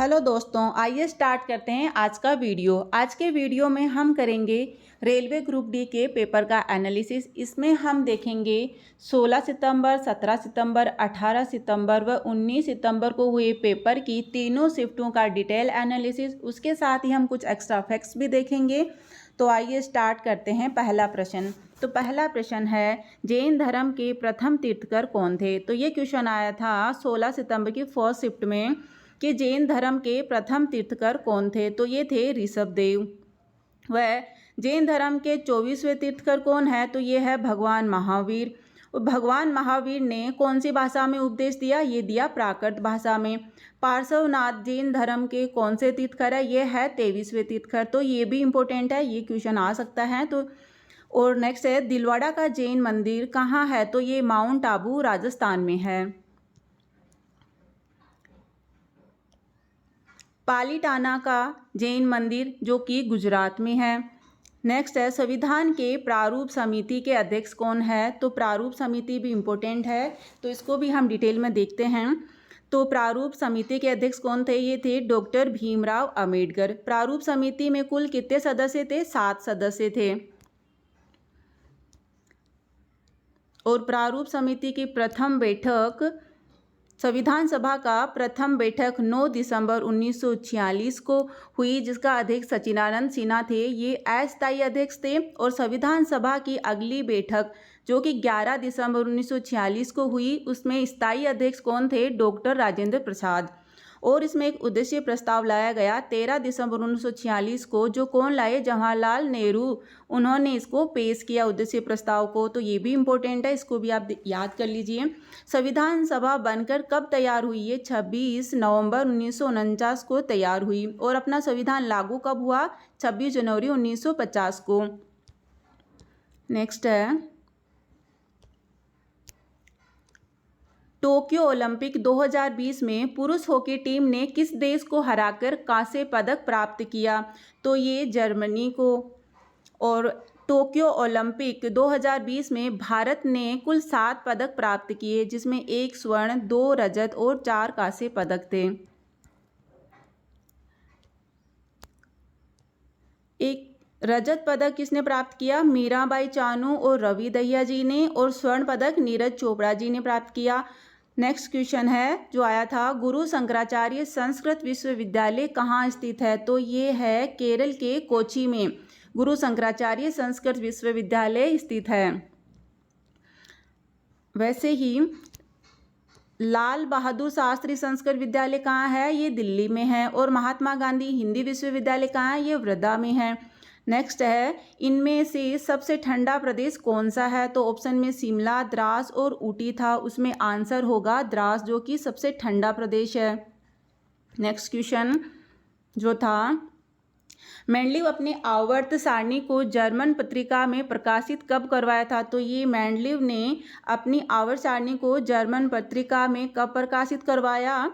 Hello दोस्तों, आइए start करते हैं आज का वीडियो। आज के वीडियो में हम करेंगे रेलवे ग्रुप डी के पेपर का एनालिसिस। इसमें हम देखेंगे 16 सितंबर, 17 सितंबर, 18 सितंबर व 19 सितंबर को हुए पेपर की तीनों शिफ्टों का डिटेल एनालिसिस। उसके साथ ही हम कुछ एक्स्ट्रा फैक्ट्स भी देखेंगे। तो आइए स्टार्ट करते हैं। पहला प्रश्न, तो पहला प्रश्न है जैन धर्म के प्रथम तीर्थकर कौन थे। तो ये क्वेश्चन आया था 16 सितंबर की फर्स्ट शिफ्ट में कि जैन धर्म के प्रथम तीर्थकर कौन थे। तो ये थे ऋषभदेव। वह जैन धर्म के 24वें तीर्थकर कौन है। तो ये है भगवान महावीर। भगवान महावीर ने कौन सी भाषा में उपदेश दिया। ये दिया प्राकृत भाषा में। पार्श्वनाथ जैन धर्म के कौन से तीर्थकर है। ये है 23वें तीर्थकर। तो ये भी इंपॉर्टेंट है, ये क्वेश्चन आ सकता है। तो और नेक्स्ट है दिलवाड़ा का जैन मंदिर कहाँ है। तो ये माउंट आबू राजस्थान में है। पालीटाना का जैन मंदिर जो कि गुजरात में है। नेक्स्ट है संविधान के प्रारूप समिति के अध्यक्ष कौन है। तो प्रारूप समिति भी इम्पोर्टेंट है, तो इसको भी हम डिटेल में देखते हैं। तो प्रारूप समिति के अध्यक्ष कौन थे। ये थे डॉक्टर भीमराव अंबेडकर। प्रारूप समिति में कुल कितने सदस्य थे। 7 सदस्य थे। और प्रारूप समिति की प्रथम बैठक संविधान सभा का प्रथम बैठक 9 दिसंबर 1946 को हुई, जिसका अध्यक्ष सच्चिदानंद सिन्हा थे। ये अस्थायी अध्यक्ष थे। और संविधान सभा की अगली बैठक जो कि 11 दिसंबर 1946 को हुई, उसमें स्थायी अध्यक्ष कौन थे। डॉक्टर राजेंद्र प्रसाद। और इसमें एक उद्देश्य प्रस्ताव लाया गया 13 दिसंबर 1946 को, जो कौन लाए। जवाहरलाल नेहरू। उन्होंने इसको पेश किया उद्देश्य प्रस्ताव को। तो ये भी इम्पोर्टेंट है, इसको भी आप याद कर लीजिए। संविधान सभा बनकर कब तैयार हुई। ये 26 नवंबर 1949 को तैयार हुई। और अपना संविधान लागू कब हुआ। 26 जनवरी 1950 को। नेक्स्ट है टोक्यो ओलंपिक 2020 में पुरुष हॉकी टीम ने किस देश को हराकर कांस्य पदक प्राप्त किया। तो ये जर्मनी को। और टोक्यो ओलंपिक 2020 में भारत ने कुल 7 पदक प्राप्त किए, जिसमें 1 स्वर्ण, 2 रजत और 4 कांस्य पदक थे। एक रजत पदक किसने प्राप्त किया। मीराबाई चानू और रवि दहिया जी ने। और स्वर्ण पदक नीरज चोपड़ा जी ने प्राप्त किया। नेक्स्ट क्वेश्चन है जो आया था गुरु शंकराचार्य संस्कृत विश्वविद्यालय कहाँ स्थित है। तो ये है केरल के कोची में गुरु शंकराचार्य संस्कृत विश्वविद्यालय स्थित है। वैसे ही लाल बहादुर शास्त्री संस्कृत विद्यालय कहाँ है। ये दिल्ली में है। और महात्मा गांधी हिंदी विश्वविद्यालय कहाँ है। ये वर्धा में है। नेक्स्ट है इनमें से सबसे ठंडा प्रदेश कौन सा है। तो ऑप्शन में शिमला, द्रास और ऊटी था। उसमें आंसर होगा द्रास, जो कि सबसे ठंडा प्रदेश है। नेक्स्ट क्वेश्चन जो था मेंडलीव अपने आवर्त सारणी को जर्मन पत्रिका में प्रकाशित कब करवाया था। तो ये मेंडलीव ने अपनी आवर्त सारणी को जर्मन पत्रिका में कब प्रकाशित करवाया।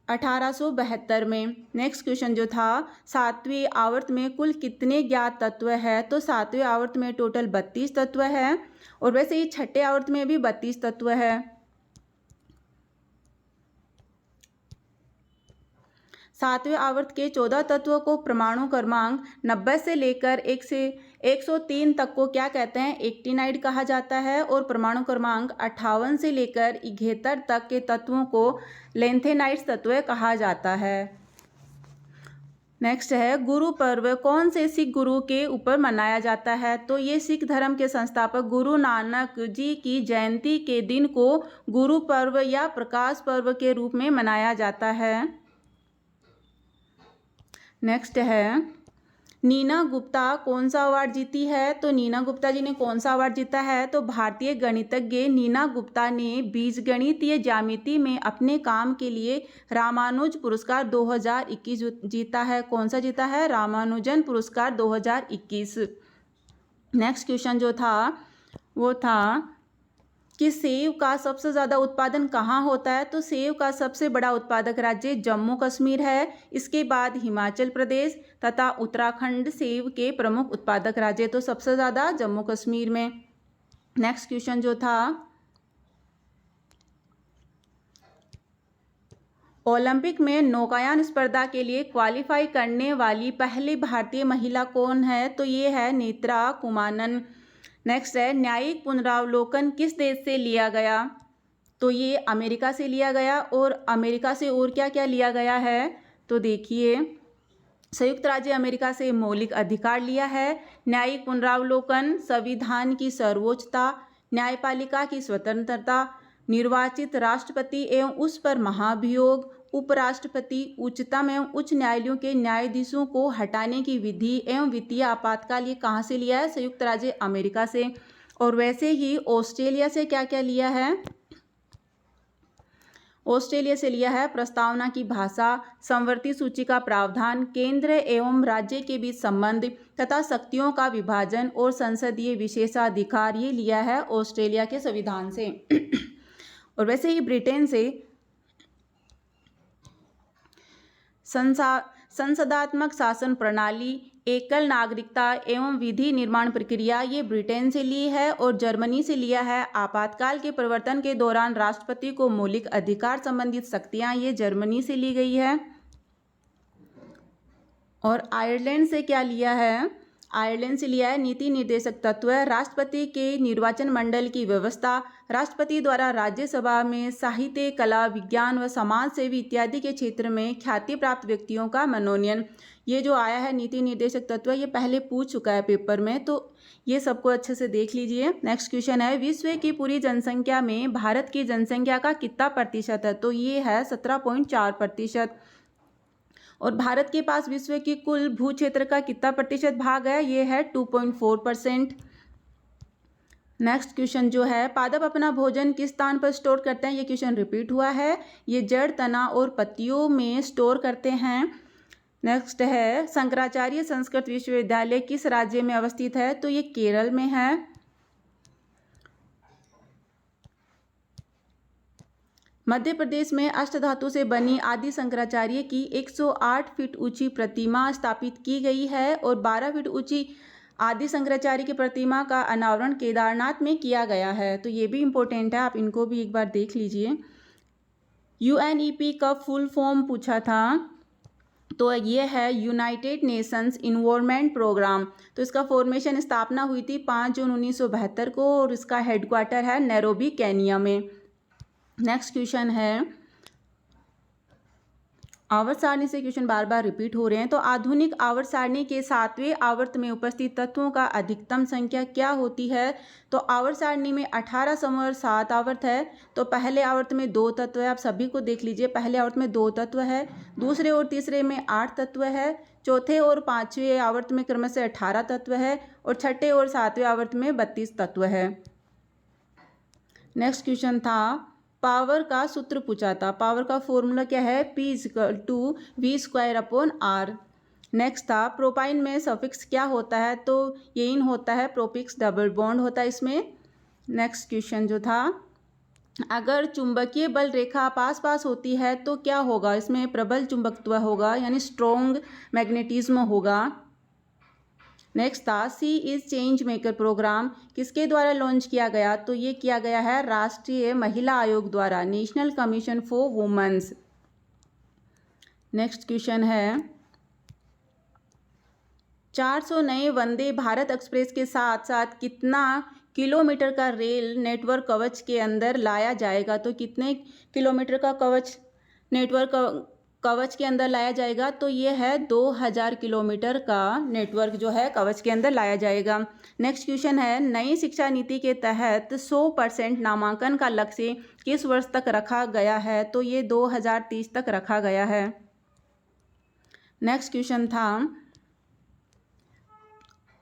1872 में। नेक्स्ट क्वेश्चन जो था 7वीं आवर्त में कुल कितने ज्ञात तत्व है। तो 7वें आवर्त में टोटल 32 तत्व है। और वैसे ही 6ठे आवर्त में भी 32 तत्व है। 7वें आवर्त के 14 तत्वों को परमाणु क्रमांक 90 से लेकर 103 तक को क्या कहते हैं। एक्टिनाइड कहा जाता है। और परमाणु क्रमांक 58 से लेकर 71 तक के तत्वों को लेंथेनाइड्स तत्व कहा जाता है। नेक्स्ट है गुरु पर्व कौन से सिख गुरु के ऊपर मनाया जाता है। तो ये सिख धर्म के संस्थापक गुरु नानक जी की जयंती के दिन को गुरु पर्व या प्रकाश पर्व के रूप में मनाया जाता है। नेक्स्ट है नीना गुप्ता कौन सा अवार्ड जीती है। तो नीना गुप्ता जी ने कौन सा अवार्ड जीता है। तो भारतीय गणितज्ञ नीना गुप्ता ने बीजगणितीय ज्यामिति में अपने काम के लिए रामानुज पुरस्कार 2021 जीता है। कौन सा जीता है। रामानुजन पुरस्कार 2021। नेक्स्ट क्वेश्चन जो था वो था कि सेब का सबसे ज़्यादा उत्पादन कहाँ होता है। तो सेब का सबसे बड़ा उत्पादक राज्य जम्मू कश्मीर है। इसके बाद हिमाचल प्रदेश तथा उत्तराखंड सेब के प्रमुख उत्पादक राज्य। तो सबसे ज़्यादा जम्मू कश्मीर में। नेक्स्ट क्वेश्चन जो था ओलंपिक में नौकायान स्पर्धा के लिए क्वालिफाई करने वाली पहली भारतीय महिला कौन है? तो ये है नेत्रा कुमानन। नेक्स्ट है, न्यायिक पुनरावलोकन किस देश से लिया गया? तो ये अमेरिका से लिया गया। और अमेरिका से और क्या क्या लिया गया है? तो देखिए, संयुक्त राज्य अमेरिका से मौलिक अधिकार लिया है, न्यायिक पुनरावलोकन, संविधान की सर्वोच्चता, न्यायपालिका की स्वतंत्रता, निर्वाचित राष्ट्रपति एवं उस पर महाभियोग, उपराष्ट्रपति, उच्चतम एवं उच्च न्यायालयों के न्यायाधीशों को हटाने की विधि एवं वित्तीय आपातकाल। ये कहाँ से लिया है? संयुक्त राज्य अमेरिका से। और वैसे ही ऑस्ट्रेलिया से क्या क्या लिया है? ऑस्ट्रेलिया से लिया है प्रस्तावना की भाषा, समवर्ती सूची का प्रावधान, केंद्र एवं राज्य के बीच संबंध तथा शक्तियों का विभाजन और संसदीय विशेषाधिकार। ये लिया है ऑस्ट्रेलिया के संविधान से। और वैसे ही ब्रिटेन से संसदात्मक शासन प्रणाली, एकल नागरिकता एवं विधि निर्माण प्रक्रिया, ये ब्रिटेन से ली है। और जर्मनी से लिया है आपातकाल के प्रवर्तन के दौरान राष्ट्रपति को मौलिक अधिकार संबंधित शक्तियां, ये जर्मनी से ली गई है। और आयरलैंड से क्या लिया है? आयरलैंड से लिया है नीति निर्देशक तत्व, राष्ट्रपति के निर्वाचन मंडल की व्यवस्था, राष्ट्रपति द्वारा राज्यसभा में साहित्य, कला, विज्ञान व समाज सेवी इत्यादि के क्षेत्र में ख्याति प्राप्त व्यक्तियों का मनोनयन। ये जो आया है नीति निर्देशक तत्व, ये पहले पूछ चुका है पेपर में, तो ये सबको अच्छे से देख लीजिए। नेक्स्ट क्वेश्चन है, विश्व की पूरी जनसंख्या में भारत की जनसंख्या का कितना प्रतिशत है? तो ये है 17.4%। और भारत के पास विश्व की कुल भू क्षेत्र का कितना प्रतिशत भाग है? ये है 2.4%। नेक्स्ट क्वेश्चन जो है, पादप अपना भोजन किस स्थान पर स्टोर करते हैं? ये क्वेश्चन रिपीट हुआ है। ये जड़, तना और पत्तियों में स्टोर करते हैं। नेक्स्ट है, शंकराचार्य संस्कृत विश्वविद्यालय किस राज्य में अवस्थित है? तो ये केरल में है। मध्य प्रदेश में अष्टधातु से बनी आदि शंकराचार्य की 108 फीट ऊंची प्रतिमा स्थापित की गई है। और 12 फीट ऊंची आदि शंकराचार्य की प्रतिमा का अनावरण केदारनाथ में किया गया है। तो ये भी इम्पोर्टेंट है, आप इनको भी एक बार देख लीजिए। UNEP का फुल फॉर्म पूछा था, तो ये है यूनाइटेड नेशंस इन्वायरमेंट प्रोग्राम। तो इसका फॉर्मेशन स्थापना हुई थी 5 जून 1972 को और इसका हेडक्वार्टर है नैरोबी, केनिया में। नेक्स्ट क्वेश्चन है, आवर्त सारणी से क्वेश्चन बार बार रिपीट हो रहे हैं। तो आधुनिक आवर्त सारणी के 7वें आवर्त में उपस्थित तत्वों का अधिकतम संख्या क्या होती है? तो आवर्त सारणी में 18 समूह और 7 आवर्त है। तो पहले आवर्त में 2 तत्व है, आप सभी को देख लीजिए। पहले आवर्त में 2 तत्व है, दूसरे और तीसरे में 8 तत्व है, चौथे और 5वें आवर्त में क्रमशः 18 तत्व है और छठे और 7वें आवर्त में 32 तत्व है। नेक्स्ट क्वेश्चन था, पावर का सूत्र पूछा था। पावर का फॉर्मूला क्या है? P=V²/R। नेक्स्ट था, प्रोपाइन में सफिक्स क्या होता है? तो ये इन होता है, प्रोपिक्स डबल बॉन्ड होता है इसमें। नेक्स्ट क्वेश्चन जो था, अगर चुंबकीय बल रेखा पास पास होती है तो क्या होगा? इसमें प्रबल चुंबकत्व होगा, यानी स्ट्रॉन्ग मैग्नेटिज्म होगा। नेक्स्ट था, सी इज चेंज मेकर प्रोग्राम किसके द्वारा लॉन्च किया गया? तो ये किया गया है राष्ट्रीय महिला आयोग द्वारा, national commission for womens. Next question है, 400 नए वंदे भारत एक्सप्रेस के साथ साथ कितना किलोमीटर का रेल नेटवर्क कवच के अंदर लाया जाएगा? तो कितने किलोमीटर का कवच नेटवर्क कवच के अंदर लाया जाएगा? तो ये है 2000 किलोमीटर का नेटवर्क जो है कवच के अंदर लाया जाएगा। नेक्स्ट क्वेश्चन है, नई शिक्षा नीति के तहत 100% नामांकन का लक्ष्य किस वर्ष तक रखा गया है? तो ये 2030 तक रखा गया है। नेक्स्ट क्वेश्चन था,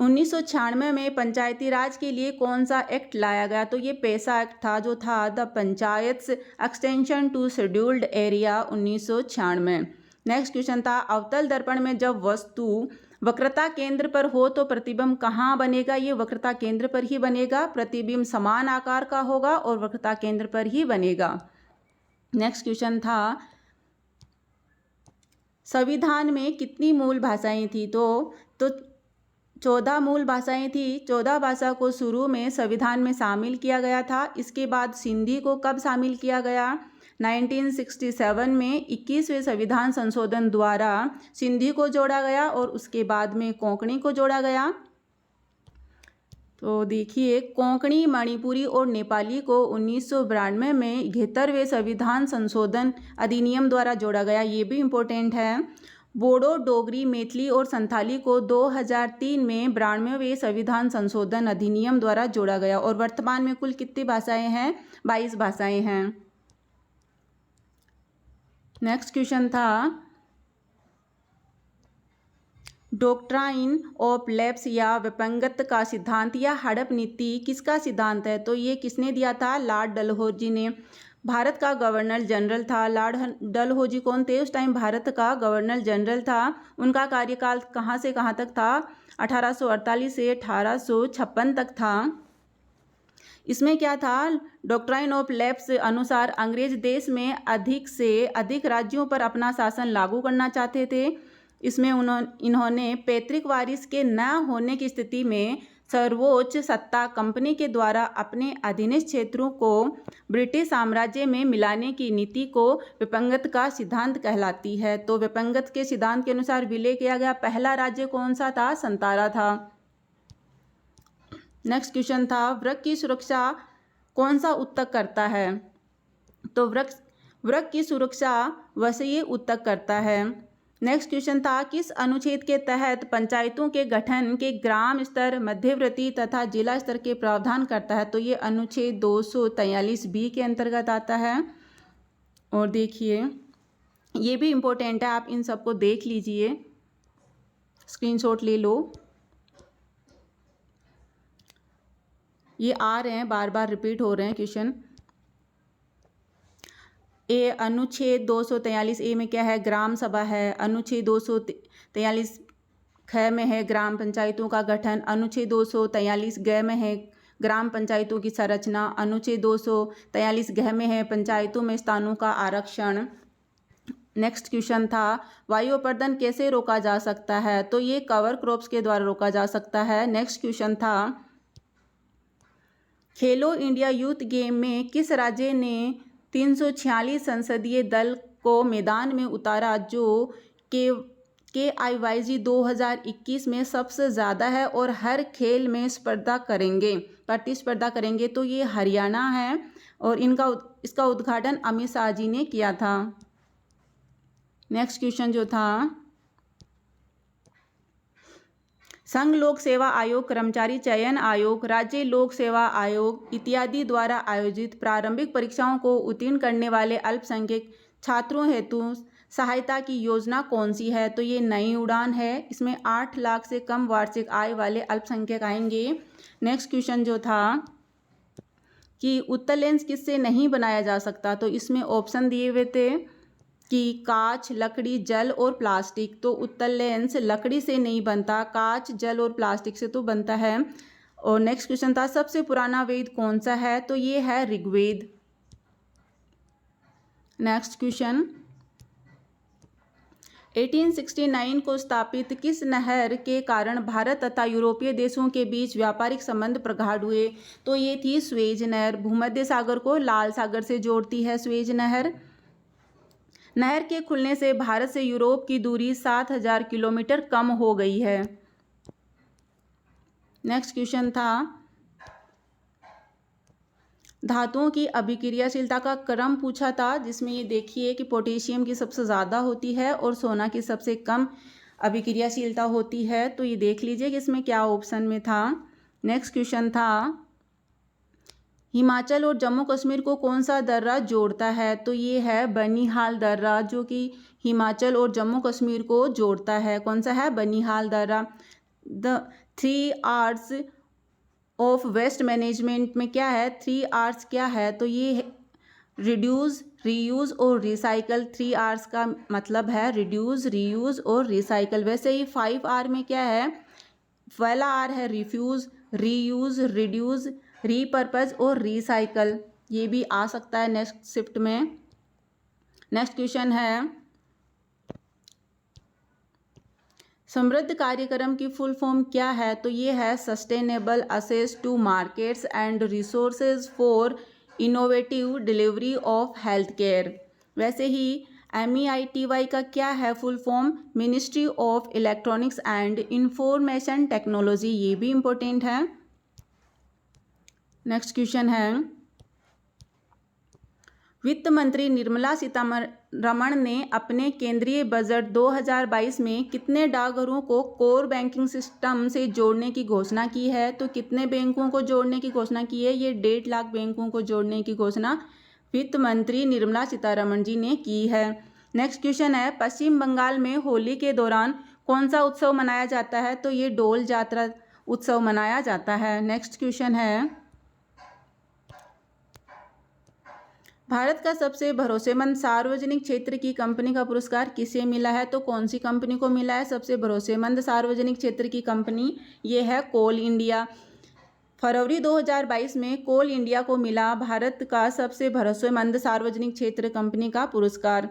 1996 में पंचायती राज के लिए कौन सा एक्ट लाया गया? तो ये पैसा एक्ट था, जो था the panchayat extension to scheduled area 1996। Next question था, अवतल दर्पण में जब वस्तु वक्रता केंद्र पर हो तो प्रतिबिंब कहाँ बनेगा? ये वक्रता केंद्र पर ही बनेगा। प्रतिबिंब समान आकार का होगा और वक्रता केंद्र पर ही बनेगा। नेक्स्ट क्वेश्चन था, संविधान में कितनी मूल भाषाएं थी? तो 14 मूल भाषाएं थी। 14 भाषा को शुरू में संविधान में शामिल किया गया था। इसके बाद सिंधी को कब शामिल किया गया? 1967 में 21वें संविधान संशोधन द्वारा सिंधी को जोड़ा गया और उसके बाद में कोंकणी को जोड़ा गया। तो देखिए, कोंकणी, मणिपुरी और नेपाली को 1992 में 71वें संविधान संशोधन अधिनियम द्वारा जोड़ा गया, ये भी इम्पोर्टेंट है। बोडो, डोगरी, मैथिली और संथाली को 2003 में 92वें संविधान संशोधन अधिनियम द्वारा जोड़ा गया और वर्तमान में कुल कितनी भाषाएं हैं? 22 भाषाएं हैं। नेक्स्ट क्वेश्चन था डॉक्ट्राइन ऑफ लैप्स या विपंगत का सिद्धांत या हड़प नीति किसका सिद्धांत है? तो ये किसने दिया था? लॉर्ड डलहौजी ने। भारत का गवर्नर जनरल था लॉर्ड डलहौजी। कौन थे उस टाइम? भारत का गवर्नर जनरल था। उनका कार्यकाल कहाँ से कहाँ तक था? 1848 से 1856 तक था। इसमें क्या था? डॉक्ट्राइन ऑफ लैप्स अनुसार अंग्रेज देश में अधिक से अधिक राज्यों पर अपना शासन लागू करना चाहते थे। इसमें इन्होंने पैतृक वारिस के न होने की स्थिति में सर्वोच्च सत्ता कंपनी के द्वारा अपने अधीनस्थ क्षेत्रों को ब्रिटिश साम्राज्य में मिलाने की नीति को विपंगत का सिद्धांत कहलाती है। तो विपंगत के सिद्धांत के अनुसार विलय किया गया पहला राज्य कौन सा था? संतारा था। नेक्स्ट क्वेश्चन था वृक्क की सुरक्षा कौन सा उत्तक करता है? तो वृक्क की सुरक्षा वसीय उत्तक करता है। नेक्स्ट क्वेश्चन था किस अनुच्छेद के तहत पंचायतों के गठन के ग्राम स्तर, मध्यवर्ती तथा जिला स्तर के प्रावधान करता है? तो ये अनुच्छेद 243B के अंतर्गत आता है। और देखिए, ये भी इम्पोर्टेंट है, आप इन सबको देख लीजिए, स्क्रीनशॉट ले लो। ये आ रहे हैं, बार बार रिपीट हो रहे हैं क्वेश्चन। अनुच्छेद 243A में क्या है? ग्राम सभा है। अनुच्छेद 243 ख में है ग्राम पंचायतों का गठन। अनुच्छेद 243 ग में है ग्राम पंचायतों की संरचना। अनुच्छेद 243 घ में है पंचायतों में स्थानों का आरक्षण। नेक्स्ट क्वेश्चन था वायु प्रदूषण कैसे रोका जा सकता है? तो ये कवर क्रॉप्स के द्वारा रोका जा सकता है। नेक्स्ट क्वेश्चन था खेलो इंडिया यूथ गेम में किस राज्य ने 346 संसदीय दल को मैदान में उतारा जो KIYG 2021 में सबसे ज़्यादा है और हर खेल में प्रतिस्पर्धा करेंगे? तो ये हरियाणा है और इसका उद्घाटन अमित शाह जी ने किया था। नेक्स्ट क्वेश्चन जो था संघ लोक सेवा आयोग, कर्मचारी चयन आयोग, राज्य लोक सेवा आयोग इत्यादि द्वारा आयोजित प्रारंभिक परीक्षाओं को उत्तीर्ण करने वाले अल्पसंख्यक छात्रों हेतु सहायता की योजना कौन सी है? तो ये नई उड़ान है। इसमें 8 लाख से कम वार्षिक आय वाले अल्पसंख्यक आएंगे। नेक्स्ट क्वेश्चन जो था कि उत्तल लेंस किससे नहीं बनाया जा सकता? तो इसमें ऑप्शन दिए हुए थे कि कांच, लकड़ी, जल और प्लास्टिक। तो उत्तल लेंस लकड़ी से नहीं बनता, कांच, जल और प्लास्टिक से तो बनता है। और नेक्स्ट क्वेश्चन था सबसे पुराना वेद कौन सा है? तो ये है ऋग्वेद। नेक्स्ट क्वेश्चन 1869 को स्थापित किस नहर के कारण भारत तथा यूरोपीय देशों के बीच व्यापारिक संबंध प्रगाढ़ हुए? तो ये थी स्वेज नहर। भूमध्य सागर को लाल सागर से जोड़ती है स्वेज नहर। नहर के खुलने से भारत से यूरोप की दूरी 7000 किलोमीटर कम हो गई है। नेक्स्ट क्वेश्चन था धातुओं की अभिक्रियाशीलता का क्रम पूछा था, जिसमें ये देखिए कि पोटेशियम की सबसे ज़्यादा होती है और सोना की सबसे कम अभिक्रियाशीलता होती है। तो ये देख लीजिए कि इसमें क्या ऑप्शन में था। नेक्स्ट क्वेश्चन था हिमाचल और जम्मू कश्मीर को कौन सा दर्रा जोड़ता है? तो ये है बनिहाल दर्रा, जो कि हिमाचल और जम्मू कश्मीर को जोड़ता है। कौन सा है? बनिहाल दर्रा। The 3 R's of waste management में क्या है? 3 R's क्या है? तो ये रिड्यूस, रीयूज़ और रिसाइकल। 3 R's का मतलब है रिड्यूस, रीयूज़ और रिसाइकल। वैसे ही 5 R में क्या है? पहला R है रिफ्यूज़, रीयूज़, रिड्यूस, रीपर्पज़ और रिसाइकल। ये भी आ सकता है नेक्स्ट शिफ्ट में। नेक्स्ट क्वेश्चन है समृद्ध कार्यक्रम की फुल फॉर्म क्या है? तो ये है sustainable access to markets and resources for innovative delivery of health care. वैसे ही MEITY का क्या है full form? Ministry of electronics and information technology, ये भी इम्पोर्टेंट है। नेक्स्ट क्वेश्चन है, वित्त मंत्री निर्मला सीतारमण ने अपने केंद्रीय बजट 2022 में कितने डाकघरों को कोर बैंकिंग सिस्टम से जोड़ने की घोषणा की है? तो कितने बैंकों को जोड़ने की घोषणा की है? ये 1.5 लाख बैंकों को जोड़ने की घोषणा वित्त मंत्री निर्मला सीतारमण जी ने की है। नेक्स्ट क्वेश्चन है, पश्चिम बंगाल में होली के दौरान कौन सा उत्सव मनाया जाता है? तो ये डोल जात्रा उत्सव मनाया जाता है। नेक्स्ट क्वेश्चन है, भारत का सबसे भरोसेमंद सार्वजनिक क्षेत्र की कंपनी का पुरस्कार किसे मिला है? तो कौन सी कंपनी को मिला है सबसे भरोसेमंद सार्वजनिक क्षेत्र की कंपनी? ये है कोल इंडिया। फरवरी 2022 में कोल इंडिया को मिला भारत का सबसे भरोसेमंद सार्वजनिक क्षेत्र कंपनी का पुरस्कार।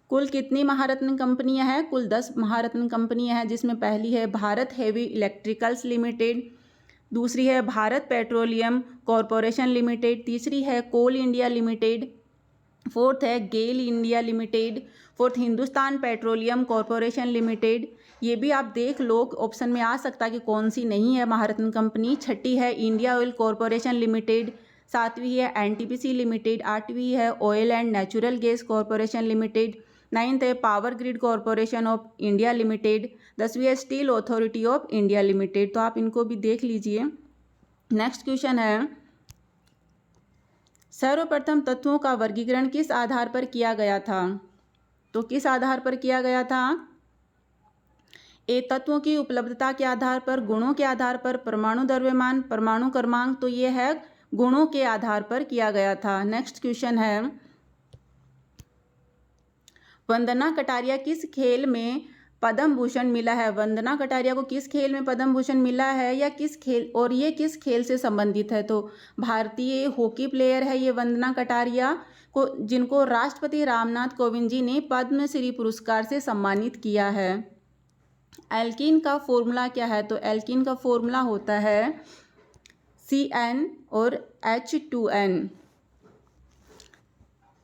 कुल कितनी महारत्न कंपनियां हैं? कुल 10 महारत्न कंपनियां हैं, जिसमें पहली है भारत हेवी इलेक्ट्रिकल्स लिमिटेड, दूसरी है भारत पेट्रोलियम कॉरपोरेशन लिमिटेड, तीसरी है कोल इंडिया लिमिटेड, फोर्थ है GAIL India limited, fourth Hindustan petroleum corporation limited. ये भी आप देख लो, ऑप्शन में आ सकता है कि कौन सी नहीं है महारत्न कंपनी। छठी है इंडिया ऑयल कॉरपोरेशन लिमिटेड, सातवीं है NTPC लिमिटेड, आठवीं है oil and natural gas corporation limited, ninth है power grid corporation of India limited, 10वीं है steel authority of India limited. तो आप इनको भी देख लीजिए। नेक्स्ट क्वेश्चन है, सर्वप्रथम तत्वों का वर्गीकरण किस आधार पर किया गया था? तो किस आधार पर किया गया था? ए, तत्वों की उपलब्धता के आधार पर, गुणों के आधार पर, परमाणु द्रव्यमान, परमाणु क्रमांक। तो ये है गुणों के आधार पर किया गया था। नेक्स्ट क्वेश्चन है, वंदना कटारिया किस खेल में पद्म भूषण मिला है? वंदना कटारिया को किस खेल में पद्म भूषण मिला है या किस खेल, और ये किस खेल से संबंधित है? तो भारतीय हॉकी प्लेयर है ये वंदना कटारिया को, जिनको राष्ट्रपति रामनाथ कोविंद जी ने पद्मश्री पुरस्कार से सम्मानित किया है। एल्कीन का फॉर्मूला क्या है? तो एल्कीन का फॉर्मूला होता है CN और H2N।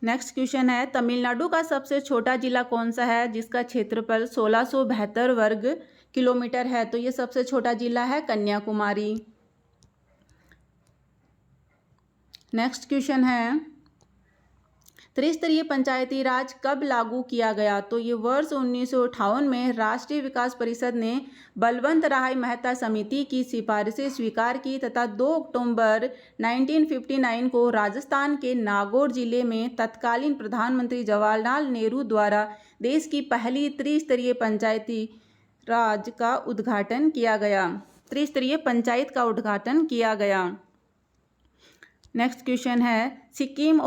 नेक्स्ट क्वेश्चन है, तमिलनाडु का सबसे छोटा जिला कौन सा है जिसका क्षेत्रफल 1672 वर्ग किलोमीटर है? तो ये सबसे छोटा जिला है कन्याकुमारी। नेक्स्ट क्वेश्चन है, त्रिस्तरीय पंचायती राज कब लागू किया गया? तो ये वर्ष 1958 में राष्ट्रीय विकास परिषद ने बलवंत राय मेहता समिति की सिफारिशें स्वीकार की तथा 2 अक्टूबर 1959 को राजस्थान के नागौर जिले में तत्कालीन प्रधानमंत्री जवाहरलाल नेहरू द्वारा देश की पहली त्रिस्तरीय पंचायती राज का उद्घाटन किया गया। त्रिस्तरीय पंचायत का उद्घाटन किया गया। नेक्स्ट क्वेश्चन है, सिक्किम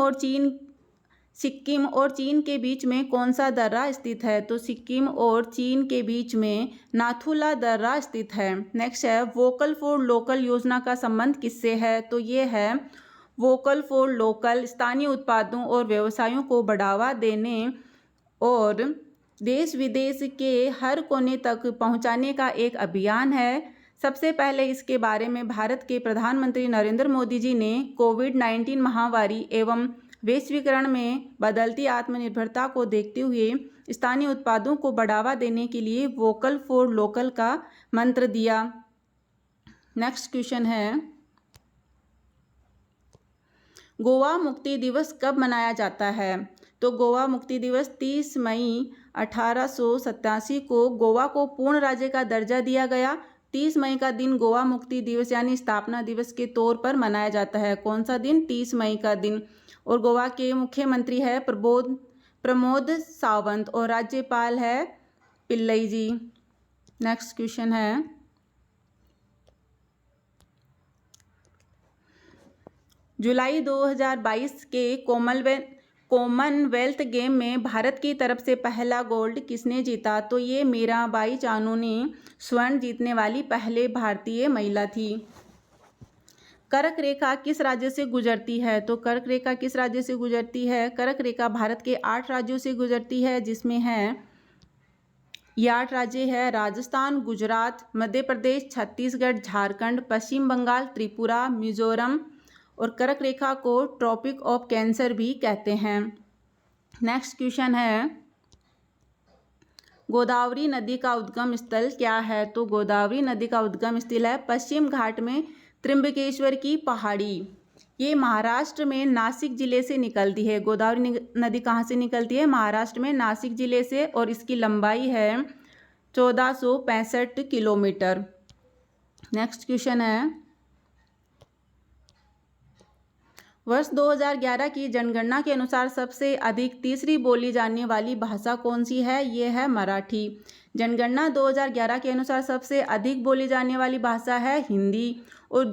और चीन के बीच में कौन सा दर्रा स्थित है? तो सिक्किम और चीन के बीच में नाथुला दर्रा स्थित है। नेक्स्ट है, वोकल फॉर लोकल योजना का संबंध किससे है? तो ये है वोकल फॉर लोकल स्थानीय उत्पादों और व्यवसायों को बढ़ावा देने और देश विदेश के हर कोने तक पहुंचाने का एक अभियान है। सबसे पहले इसके बारे में भारत के प्रधानमंत्री नरेंद्र मोदी जी ने कोविड-19 महामारी एवं वैश्वीकरण में बदलती आत्मनिर्भरता को देखते हुए स्थानीय उत्पादों को बढ़ावा देने के लिए वोकल फॉर लोकल का मंत्र दिया। नेक्स्ट क्वेश्चन है, गोवा मुक्ति दिवस कब मनाया जाता है? तो गोवा मुक्ति दिवस 30 मई 1887 को गोवा को पूर्ण राज्य का दर्जा दिया गया। 30 मई का दिन गोवा मुक्ति दिवस यानी स्थापना दिवस के तौर पर मनाया जाता है। कौन सा दिन? 30 मई का दिन। और गोवा के मुख्यमंत्री है प्रमोद सावंत और राज्यपाल है पिल्लई जी। नेक्स्ट क्वेश्चन है, जुलाई 2022 के कॉमनवेल्थ गेम में भारत की तरफ से पहला गोल्ड किसने जीता? तो ये मीराबाई चानू ने स्वर्ण जीतने वाली पहले भारतीय महिला थी। कर्क रेखा किस राज्य से गुजरती है? तो कर्क रेखा किस राज्य से गुजरती है? कर्क रेखा भारत के 8 राज्यों से गुजरती है, जिसमें है ये 8 राज्य है राजस्थान, गुजरात, मध्य प्रदेश, छत्तीसगढ़, झारखंड, पश्चिम बंगाल, त्रिपुरा, मिजोरम और कर्क रेखा को ट्रॉपिक ऑफ कैंसर भी कहते हैं। नेक्स्ट क्वेश्चन है, गोदावरी नदी का उद्गम स्थल क्या है? तो गोदावरी नदी का उद्गम स्थल है पश्चिम घाट में त्र्यंबकेश्वर की पहाड़ी। ये महाराष्ट्र में नासिक जिले से निकलती है। गोदावरी नदी कहाँ से निकलती है? महाराष्ट्र में नासिक जिले से, और इसकी लंबाई है 1465 किलोमीटर। नेक्स्ट क्वेश्चन है, वर्ष 2011 की जनगणना के अनुसार सबसे अधिक तीसरी बोली जाने वाली भाषा कौन सी है? ये है मराठी। जनगणना 2011 के अनुसार सबसे अधिक बोली जाने वाली भाषा है हिंदी, और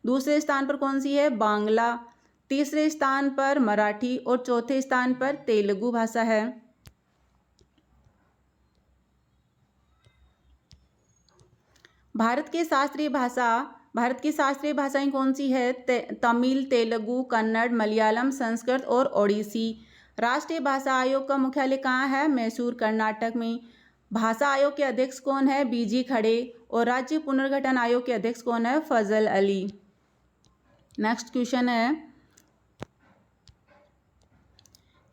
दूसरे स्थान पर कौन सी है? बांग्ला। तीसरे स्थान पर मराठी और चौथे स्थान पर तेलुगु भाषा है। भारत की शास्त्रीय भाषाएं कौन सी है? तमिल, तेलुगु, कन्नड़, मलयालम, संस्कृत और ओडिसी। राष्ट्रीय भाषा आयोग का मुख्यालय कहाँ है? मैसूर, कर्नाटक में। भाषा आयोग के अध्यक्ष कौन है? बीजी खड़े। और राज्य पुनर्गठन आयोग के अध्यक्ष कौन है? फजल अली। नेक्स्ट क्वेश्चन है,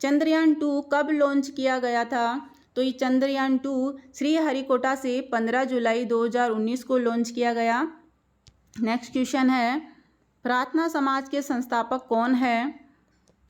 चंद्रयान 2 कब लॉन्च किया गया था? तो ये चंद्रयान 2 श्रीहरिकोटा से 15 जुलाई 2019 को लॉन्च किया गया। नेक्स्ट क्वेश्चन है, प्रार्थना समाज के संस्थापक कौन है?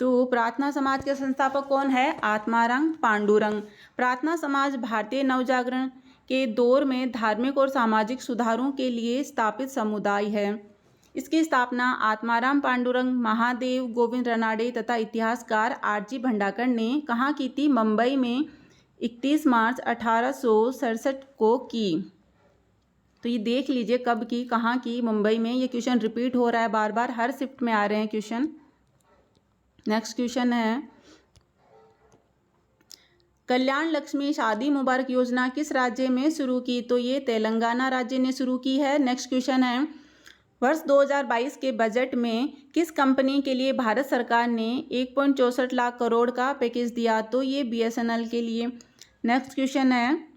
तो प्रार्थना समाज के संस्थापक कौन है? आत्माराम पांडुरंग। प्रार्थना समाज भारतीय नवजागरण के दौर में धार्मिक और सामाजिक सुधारों के लिए स्थापित समुदाय है। इसकी स्थापना आत्माराम पांडुरंग, महादेव गोविंद रानडे तथा इतिहासकार आरजी भंडारकर ने कहाँ की थी? मुंबई में 31 मार्च 1867 को की। तो ये देख लीजिए कब की, कहाँ की? मुंबई में। ये क्वेश्चन रिपीट हो रहा है बार बार, हर शिफ्ट में आ रहे हैं क्वेश्चन। नेक्स्ट क्वेश्चन है, कल्याण लक्ष्मी शादी मुबारक योजना किस राज्य में शुरू की? तो ये तेलंगाना राज्य ने शुरू की है। नेक्स्ट क्वेश्चन है, वर्ष 2022 के बजट में किस कंपनी के लिए भारत सरकार ने 1.64 लाख करोड़ का पैकेज दिया? तो ये BSNL के लिए। नेक्स्ट क्वेश्चन है,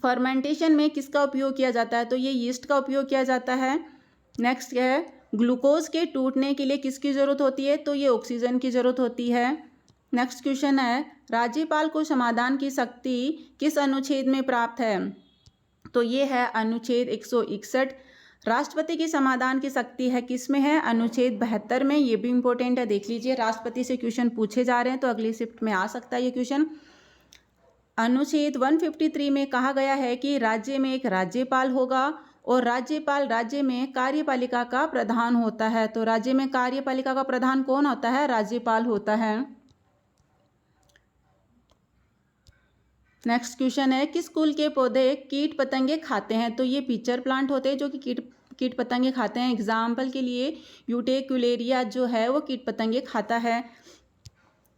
फर्मेंटेशन में किसका उपयोग किया जाता है? तो ये यीस्ट का उपयोग किया जाता है। नेक्स्ट है, ग्लूकोज के टूटने के लिए किसकी ज़रूरत होती है? तो ये ऑक्सीजन की ज़रूरत होती है। नेक्स्ट क्वेश्चन है, राज्यपाल को समाधान की शक्ति किस अनुच्छेद में प्राप्त है? तो ये है अनुच्छेद 161। राष्ट्रपति की समाधान की शक्ति है किस में है? अनुच्छेद 72 में। ये भी इंपॉर्टेंट है, देख लीजिए। राष्ट्रपति से क्वेश्चन पूछे जा रहे हैं तो अगली शिफ्ट में आ सकता है ये क्वेश्चन। अनुच्छेद 153 में कहा गया है कि राज्य में एक राज्यपाल होगा और राज्यपाल राज्य में कार्यपालिका का प्रधान होता है। तो राज्य में कार्यपालिका का प्रधान कौन होता है? राज्यपाल होता है। नेक्स्ट क्वेश्चन है, किस कुल के पौधे कीट पतंगे खाते हैं? तो ये पिचर प्लांट होते हैं जो कि कीट पतंगे खाते हैं। एग्जाम्पल के लिए यूटेक्युलेरिया जो है वो कीट पतंगे खाता है।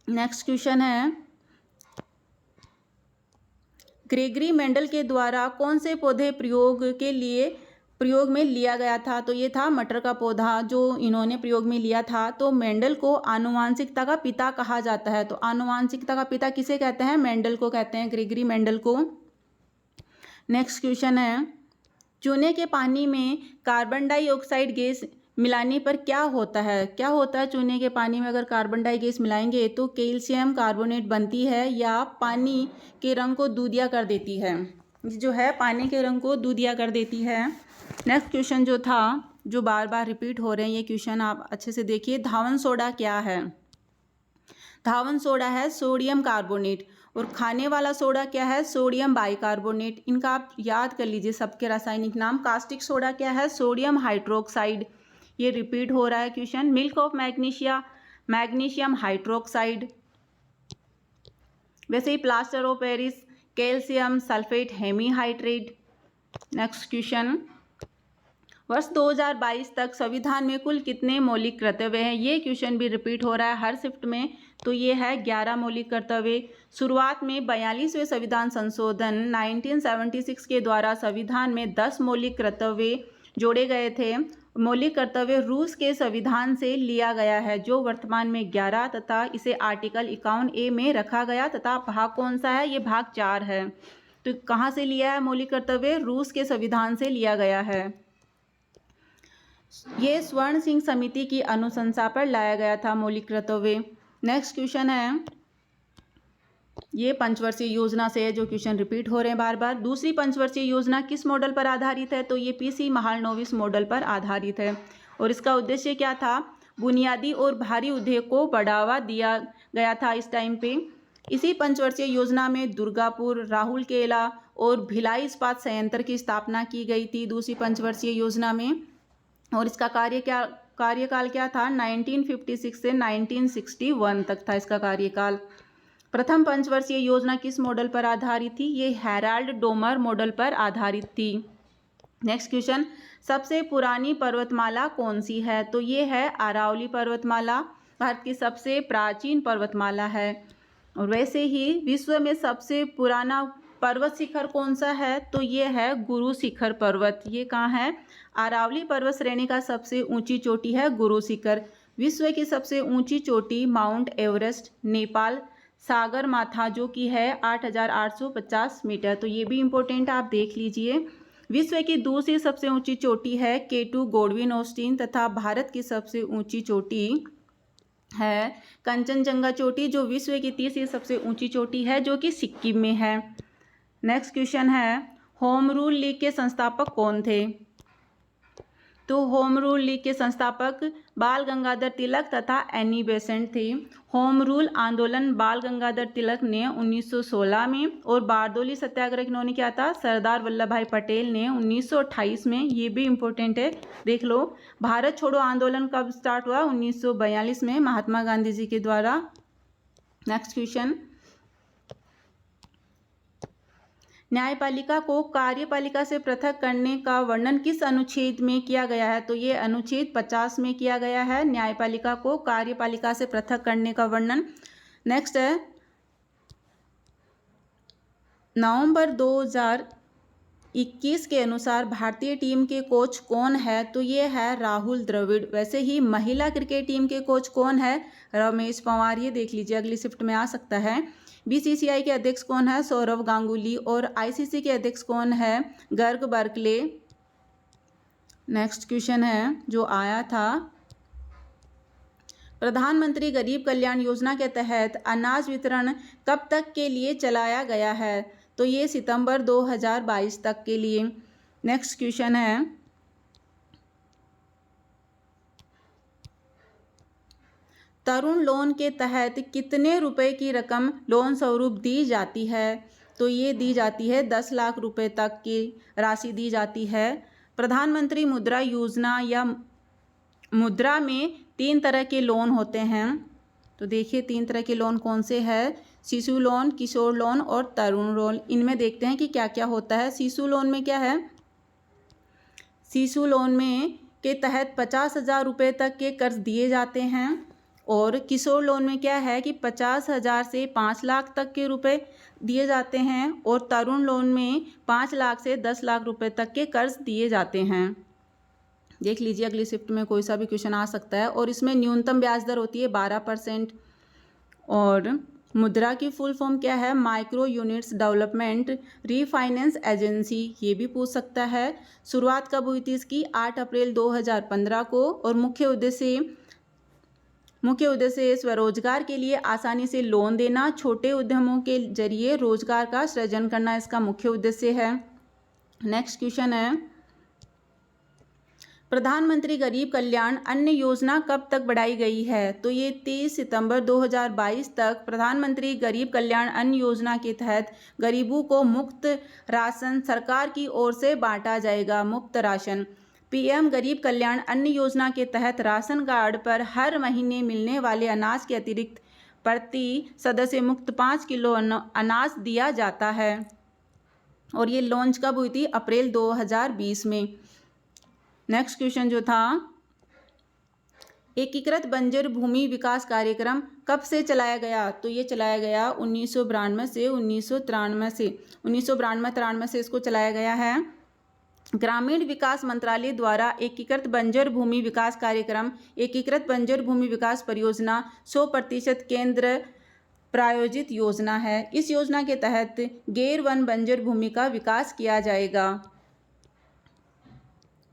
नेक्स्ट क्वेश्चन है, ग्रेगरी मेंडल के द्वारा कौन से पौधे प्रयोग में लिया गया था? तो ये था मटर का पौधा जो इन्होंने प्रयोग में लिया था। तो मेंडल को आनुवांशिकता का पिता कहा जाता है। तो आनुवांशिकता का पिता किसे कहते हैं? मेंडल को कहते हैं, ग्रेगरी मेंडल को। नेक्स्ट क्वेश्चन है, चूने के पानी में कार्बन डाइऑक्साइड गैस मिलाने पर क्या होता है? क्या होता है चूने के पानी में अगर कार्बन डाई गैस मिलाएंगे? तो कैल्शियम कार्बोनेट बनती है या पानी के रंग को दूधिया कर देती है। जो है पानी के रंग को दूधिया कर देती है। नेक्स्ट क्वेश्चन जो था, जो बार बार रिपीट हो रहे हैं ये क्वेश्चन, आप अच्छे से देखिए। धावन सोडा क्या है? धावन सोडा है सोडियम कार्बोनेट। और खाने वाला सोडा क्या है? Sodium bicarbonate. इनका आप याद कर लीजिए सबके रासायनिक नाम। कास्टिक सोडा क्या है? Sodium hydroxide. ये रिपीट हो रहा है question. Milk of magnesium hydroxide. वैसे ही plaster of Paris calcium sulphate hemihydrate. Next question, वर्ष 2022 तक संविधान में कुल कितने मौलिक कर्तव्य हैं? ये क्वेश्चन भी रिपीट हो रहा है हर शिफ्ट में। तो ये है 11 मौलिक कर्तव्य। शुरुआत में 42वें संविधान संशोधन 1976 के द्वारा संविधान में 10 मौलिक कर्तव्य जोड़े गए थे। मौलिक कर्तव्य रूस के संविधान से लिया गया है जो वर्तमान में 11 तथा इसे आर्टिकल 51A में रखा गया। तथा भाग कौन सा है? ये भाग 4 है। तो कहाँ से लिया है मौलिक कर्तव्य? रूस के संविधान से लिया गया है। ये स्वर्ण सिंह समिति की अनुशंसा पर लाया गया था मौलिक कर्तव्य। नेक्स्ट क्वेश्चन है, ये पंचवर्षीय योजना से है जो क्वेश्चन रिपीट हो रहे हैं बार बार। दूसरी पंचवर्षीय योजना किस मॉडल पर आधारित है? तो ये पीसी महालनोबिस मॉडल पर आधारित है और इसका उद्देश्य क्या था? बुनियादी और भारी उद्योग को बढ़ावा दिया गया था इस टाइम पे। इसी पंचवर्षीय योजना में दुर्गापुर, राउरकेला और भिलाई इस्पात संयंत्र की स्थापना की गई थी दूसरी पंचवर्षीय योजना में। और इसका कार्यकाल क्या था? 1956 से 1961 तक था इसका कार्यकाल। प्रथम पंचवर्षीय योजना किस मॉडल पर आधारित थी? ये हेराल्ड डोमर मॉडल पर आधारित थी। नेक्स्ट क्वेश्चन, सबसे पुरानी पर्वतमाला कौन सी है? तो ये है अरावली पर्वतमाला, भारत की सबसे प्राचीन पर्वतमाला है। और वैसे ही विश्व में सबसे पुराना पर्वत शिखर कौन सा है? तो ये है गुरु शिखर पर्वत। ये कहाँ है? अरावली पर्वत श्रेणी का सबसे ऊंची चोटी है गुरु शिखर। विश्व की सबसे ऊंची चोटी माउंट एवरेस्ट, नेपाल सागर माथा, जो कि है 8,850 मीटर। तो ये भी इम्पोर्टेंट आप देख लीजिए। विश्व की दूसरी सबसे ऊंची चोटी है K2 गोडविन ऑस्टिन तथा भारत की सबसे ऊंची चोटी है कंचनजंगा चोटी, जो विश्व की तीसरी सबसे ऊंची चोटी है, जो कि सिक्किम में है। नेक्स्ट क्वेश्चन है, होम रूल लीग के संस्थापक कौन थे? तो होम रूल लीग के संस्थापक बाल गंगाधर तिलक तथा एनी बेसेंट थे। होम रूल आंदोलन बाल गंगाधर तिलक ने 1916 में और बारदोली सत्याग्रह इन्होंने किया था सरदार वल्लभ भाई पटेल ने 1928 में। ये भी इम्पोर्टेंट है, देख लो। भारत छोड़ो आंदोलन कब स्टार्ट हुआ? 1942 में महात्मा गांधी जी के द्वारा। नेक्स्ट क्वेश्चन, न्यायपालिका को कार्यपालिका से पृथक करने का वर्णन किस अनुच्छेद में किया गया है? तो ये अनुच्छेद 50 में किया गया है, न्यायपालिका को कार्यपालिका से पृथक करने का वर्णन। नेक्स्ट है, नवंबर 2021 के अनुसार भारतीय टीम के कोच कौन है? तो ये है राहुल द्रविड़। वैसे ही महिला क्रिकेट टीम के कोच कौन है? रमेश पंवार। ये देख लीजिए, अगली शिफ्ट में आ सकता है। बीसीसीआई के अध्यक्ष कौन है? सौरव गांगुली। और आईसीसी के अध्यक्ष कौन है? गर्ग बर्कले। नेक्स्ट क्वेश्चन है जो आया था, प्रधानमंत्री गरीब कल्याण योजना के तहत अनाज वितरण कब तक के लिए चलाया गया है? तो ये सितंबर 2022 तक के लिए। नेक्स्ट क्वेश्चन है, तरुण लोन के तहत कितने रुपए की रकम लोन स्वरूप दी जाती है? तो ये दी जाती है 10 लाख रुपए तक की राशि दी जाती है। प्रधानमंत्री मुद्रा योजना या मुद्रा में 3 तरह के लोन होते हैं। तो देखिए 3 तरह के लोन कौन से हैं? शिशु लोन, किशोर लोन और तरुण लोन। इनमें देखते हैं कि क्या क्या होता है। शिशु लोन में क्या है? शिशु लोन में के तहत 50,000 रुपये तक के कर्ज दिए जाते हैं। और किशोर लोन में क्या है कि 50,000 से 5 लाख तक के रुपए दिए जाते हैं। और तरुण लोन में 5 लाख से 10 लाख रुपए तक के कर्ज दिए जाते हैं। देख लीजिए, अगली शिफ्ट में कोई सा भी क्वेश्चन आ सकता है। और इसमें न्यूनतम ब्याज दर होती है 12%। और मुद्रा की फुल फॉर्म क्या है? Micro units development refinance agency. ये भी पूछ सकता है। शुरुआत कब हुई थी इसकी? 8 अप्रैल 2015 को। और मुख्य उद्देश्य स्वरोजगार के लिए आसानी से लोन देना, छोटे उद्यमों के जरिए रोजगार का सृजन करना इसका मुख्य उद्देश्य है। नेक्स्ट क्वेश्चन है, प्रधानमंत्री गरीब कल्याण अन्न योजना कब तक बढ़ाई गई है? तो ये 30 सितंबर 2022 तक प्रधानमंत्री गरीब कल्याण अन्न योजना के तहत गरीबों को मुफ्त राशन सरकार की ओर से बांटा जाएगा। मुफ्त राशन। पीएम गरीब कल्याण अन्न योजना के तहत राशन कार्ड पर हर महीने मिलने वाले अनाज के अतिरिक्त प्रति सदस्य मुफ्त 5 किलो अनाज दिया जाता है। और ये लॉन्च कब हुई थी? अप्रैल 2020 में। नेक्स्ट क्वेश्चन जो था, एकीकृत बंजर भूमि विकास कार्यक्रम कब से चलाया गया? तो ये चलाया गया 1992 से 1993 से इसको चलाया गया है। ग्रामीण विकास मंत्रालय द्वारा एकीकृत बंजर भूमि विकास कार्यक्रम, एकीकृत बंजर भूमि विकास परियोजना 100% केंद्र प्रायोजित योजना है। इस योजना के तहत गैर वन बंजर भूमि का विकास किया जाएगा।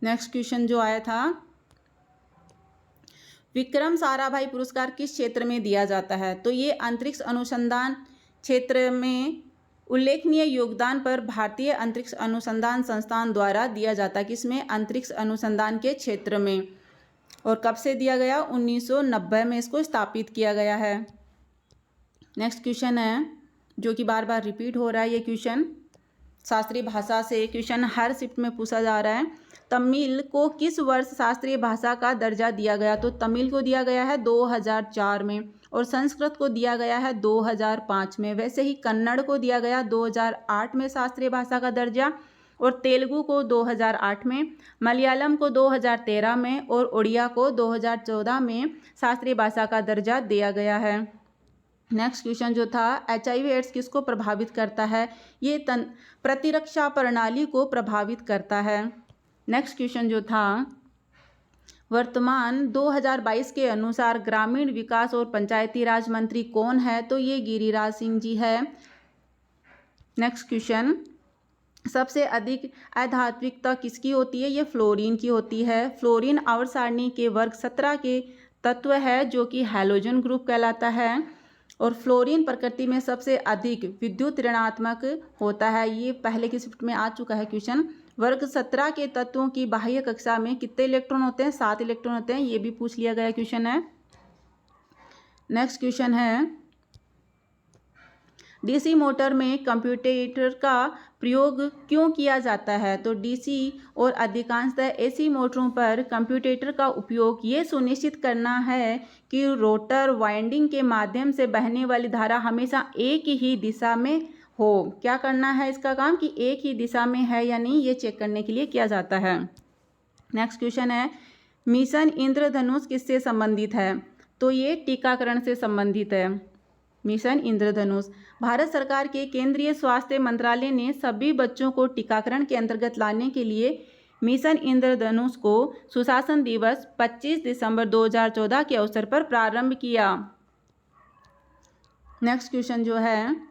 नेक्स्ट क्वेश्चन जो आया था, विक्रम साराभाई पुरस्कार किस क्षेत्र में दिया जाता है? तो ये अंतरिक्ष अनुसंधान क्षेत्र में उल्लेखनीय योगदान पर भारतीय अंतरिक्ष अनुसंधान संस्थान द्वारा दिया जाता है। किसमें? अंतरिक्ष अनुसंधान के क्षेत्र में। और कब से दिया गया? 1990 में इसको स्थापित किया गया है। नेक्स्ट क्वेश्चन है जो कि बार बार रिपीट हो रहा है ये क्वेश्चन, शास्त्रीय भाषा से क्वेश्चन हर शिफ्ट में पूछा जा रहा है। तमिल को किस वर्ष शास्त्रीय भाषा का दर्जा दिया गया? तो तमिल को दिया गया है 2004 में, और संस्कृत को दिया गया है 2005 में। वैसे ही कन्नड़ को दिया गया 2008 में शास्त्रीय भाषा का दर्जा, और तेलुगु को 2008 में, मलयालम को 2013 में, और उड़िया को 2014 में शास्त्रीय भाषा का दर्जा दिया गया है। नेक्स्ट क्वेश्चन जो था, HIV एड्स किसको प्रभावित करता है? ये प्रतिरक्षा प्रणाली को प्रभावित करता है। नेक्स्ट क्वेश्चन जो था, वर्तमान 2022 के अनुसार ग्रामीण विकास और पंचायती राज मंत्री कौन है? तो ये गिरिराज सिंह जी है। नेक्स्ट क्वेश्चन, सबसे अधिक अधात्विकता किसकी होती है? ये फ्लोरीन की होती है। फ्लोरीन आवर्त सारणी के वर्ग 17 के तत्व है जो कि हैलोजन ग्रुप कहलाता है, और फ्लोरीन प्रकृति में सबसे अधिक विद्युत ऋणात्मक होता है। ये पहले की शिफ्ट में आ चुका है क्वेश्चन। वर्ग 17 के तत्वों की बाह्य कक्षा में कितने इलेक्ट्रॉन होते हैं? 7 इलेक्ट्रॉन होते हैं। ये भी पूछ लिया गया क्वेश्चन है। नेक्स्ट क्वेश्चन है, डीसी मोटर में कंप्यूटेटर का प्रयोग क्यों किया जाता है? तो डीसी और अधिकांशतः एसी मोटरों पर कंप्यूटेटर का उपयोग ये सुनिश्चित करना है कि रोटर वाइंडिंग के माध्यम से बहने वाली धारा हमेशा एक ही दिशा में हो। क्या करना है इसका काम? कि एक ही दिशा में है या नहीं, ये चेक करने के लिए किया जाता है। नेक्स्ट क्वेश्चन है, मिशन इंद्रधनुष किससे संबंधित है? तो ये टीकाकरण से संबंधित है। मिशन इंद्रधनुष, भारत सरकार के केंद्रीय स्वास्थ्य मंत्रालय ने सभी बच्चों को टीकाकरण के अंतर्गत लाने के लिए मिशन इंद्रधनुष को सुशासन दिवस 25 दिसंबर 2014 के अवसर पर प्रारंभ किया। नेक्स्ट क्वेश्चन जो है,